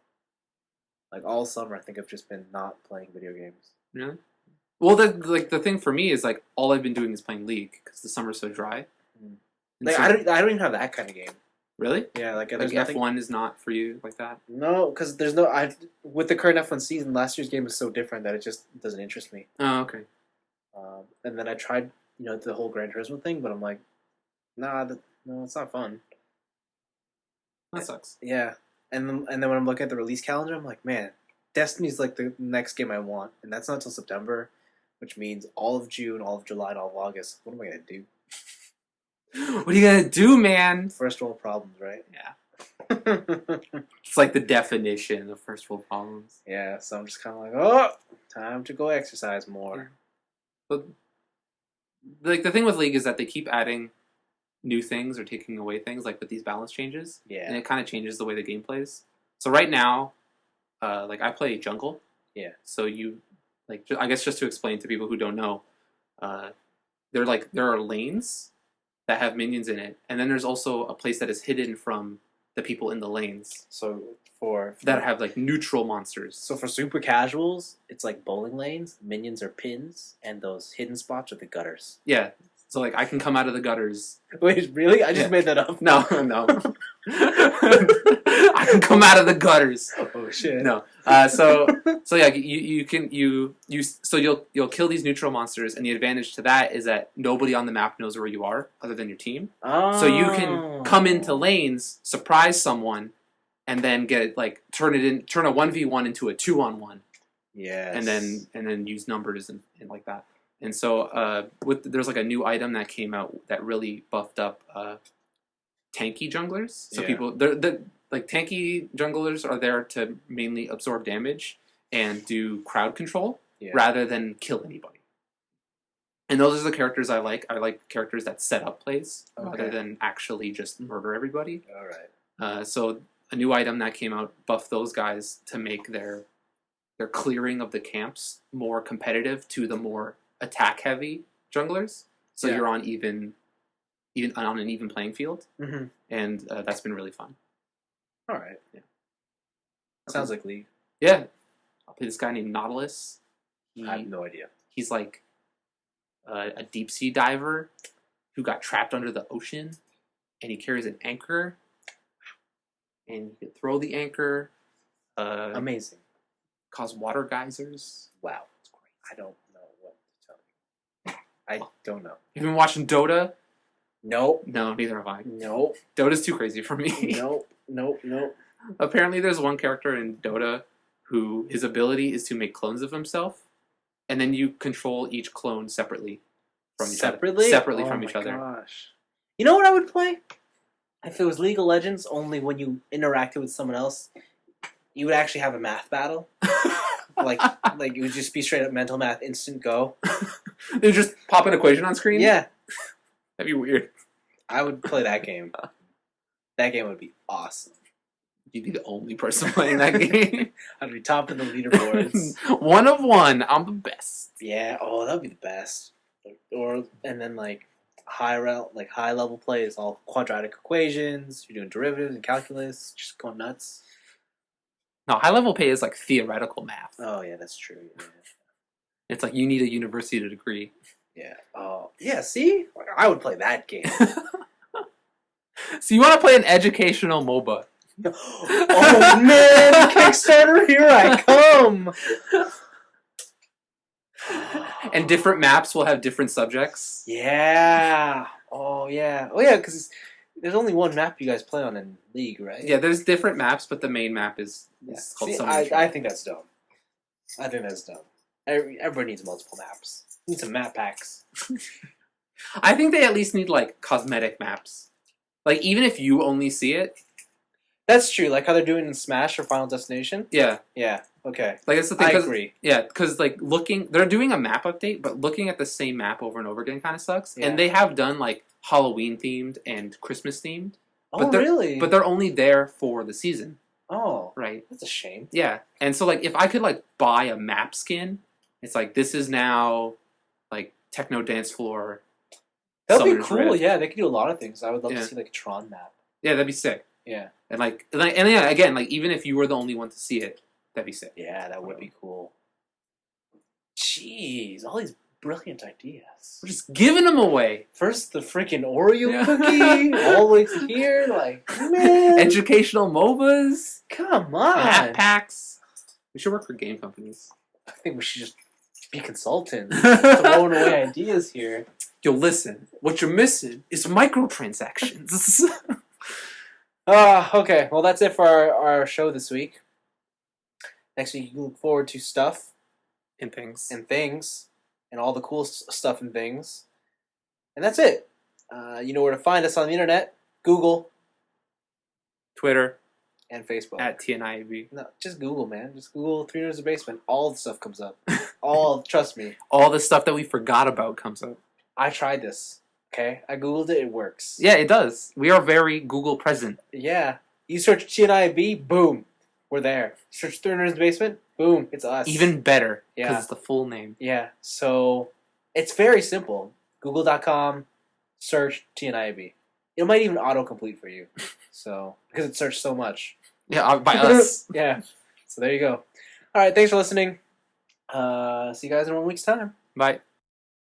Like all summer, I think I've just been not playing video games.
Really? Well, the thing for me is like all I've been doing is playing League because the summer's so dry.
Mm.
And
Like
so-
I don't even have that kind of game.
Really?
Yeah, like
Like
there's nothing.
F1 is not for you like that.
No, because there's no. With the current F1 season, last year's game is so different that it just doesn't interest me.
Oh, okay.
And then I tried, the whole Gran Turismo thing, but I'm like, no, it's not fun.
That sucks.
Yeah, and then when I'm looking at the release calendar, I'm like, man, Destiny's like the next game I want, and that's not till September, which means all of June, all of July, and all of August. What am I gonna do?
What are you gonna do, man?
First world problems, right?
Yeah. It's like the definition of first world problems.
Yeah, so I'm just kind of like, oh, time to go exercise more.
But like the thing with League is that they keep adding new things or taking away things, like with these balance changes.
Yeah.
And it kind of changes the way the game plays. So right now, like I play jungle.
Yeah.
So you I guess just to explain to people who don't know, there are lanes that have minions in it, and then there's also a place that is hidden from the people in the lanes
So for
that have like neutral monsters.
So for super casuals, it's like bowling lanes. Minions are pins, and those hidden spots are the gutters.
Yeah. So like I can come out of the gutters.
Wait, really? I just
Yeah.
made that up.
No. I can come out of the gutters.
Oh shit.
No. So yeah, you'll kill these neutral monsters, and the advantage to that is that nobody on the map knows where you are other than your team.
Oh.
So you can come into lanes, surprise someone, and then turn a 1v1 into a 2-on-1.
Yes.
And then use numbers and like that. And so there's like a new item that came out that really buffed up tanky junglers. So
Yeah.
people they're like tanky junglers are there to mainly absorb damage and do crowd control
Yeah.
rather than kill anybody. And those are the characters I like. I like characters that set up plays rather
Okay.
than actually just murder everybody.
All right.
So a new item that came out buffed those guys to make their clearing of the camps more competitive to the more attack heavy junglers. So
Yeah.
you're on even on an even playing field,
Mm-hmm.
and that's been really fun.
All right.
Yeah.
Sounds like League.
Yeah, I'll play this guy named Nautilus.
I have no idea.
He's like a deep sea diver who got trapped under the ocean, and he carries an anchor, and you can throw the anchor.
Amazing.
Cause water geysers.
Wow. It's great. I don't know what to tell you. I don't know.
You've been watching Dota?
Nope.
No, neither have I.
Nope.
Dota's too crazy for me.
Nope.
Apparently, there's one character in Dota who his ability is to make clones of himself, and then you control each clone separately from each other. Separately from each other.
Gosh. You know what I would play? If it was League of Legends, only when you interacted with someone else, you would actually have a math battle. like it would just be straight up mental math, instant go.
They just pop an equation on screen?
Yeah.
That'd be weird.
I would play that game. That game would be awesome.
You'd be the only person playing that game.
I'd be top of the leaderboards.
1 of 1. I'm the best.
Yeah. Oh, that would be the best. And then high level play is all quadratic equations. You're doing derivatives and calculus. Just going nuts.
No, high level pay is like theoretical math.
Oh yeah, that's true. Yeah.
It's like you need a university degree.
Yeah. Oh yeah. See, I would play that game.
So you want to play an educational MOBA?
Oh man, Kickstarter, here I come.
And different maps will have different subjects.
Yeah. Oh yeah. Oh yeah, because there's only one map you guys play on in League, right?
Yeah, there's different maps, but the main map is called something.
I think that's dumb. I think that's dumb. Everybody needs multiple maps. Need some map packs.
I think they at least need cosmetic maps. Even if you only see it.
That's true. Like how they're doing in Smash or Final Destination.
Yeah.
Yeah. Okay.
That's the thing.
I agree.
Yeah, because they're doing a map update, but looking at the same map over and over again kind of sucks.
Yeah.
And they have done Halloween themed and Christmas themed.
Oh, really?
But they're only there for the season.
Oh,
right.
That's a shame.
Yeah, and so if I could buy a map skin, it's this is now techno dance floor.
That'd be
Summoner's
cool.
Rift.
Yeah, they could do a lot of things. I would love to see a Tron map.
Yeah, that'd be sick.
Yeah.
And again, even if you were the only one to see it, that'd be sick.
Yeah, that would be cool. Jeez, all these brilliant ideas.
We're just giving them away.
First the freaking Oreo cookie, all the way to here, man.
Educational MOBAs.
Come on.
Map packs. We should work for game companies.
I think we should just be consultants. Throwing away ideas here.
Yo, listen. What you're missing is microtransactions.
Okay. Well, that's it for our show this week. Next week, you can look forward to stuff.
And things.
And all the cool stuff and things. And that's it. You know where to find us on the internet. Google.
Twitter.
And Facebook.
At TNIAB.
No, just Google, man. Just Google 3 Nerds in the Basement. All the stuff comes up. Trust me.
All the stuff that we forgot about comes up.
I tried this. Okay? I Googled it. It works.
Yeah, it does. We are very Google present.
Yeah. You search TNIAB, boom. We're there. Search 3 Nerds in the Basement, boom. It's us.
Even better.
Yeah.
Because it's the full name.
Yeah. So, it's very simple. Google.com, search TNIAB. It might even autocomplete for you. So, because it searched so much.
Yeah, by us.
Yeah. So there you go. All right. Thanks for listening. See you guys in 1 week's time.
Bye.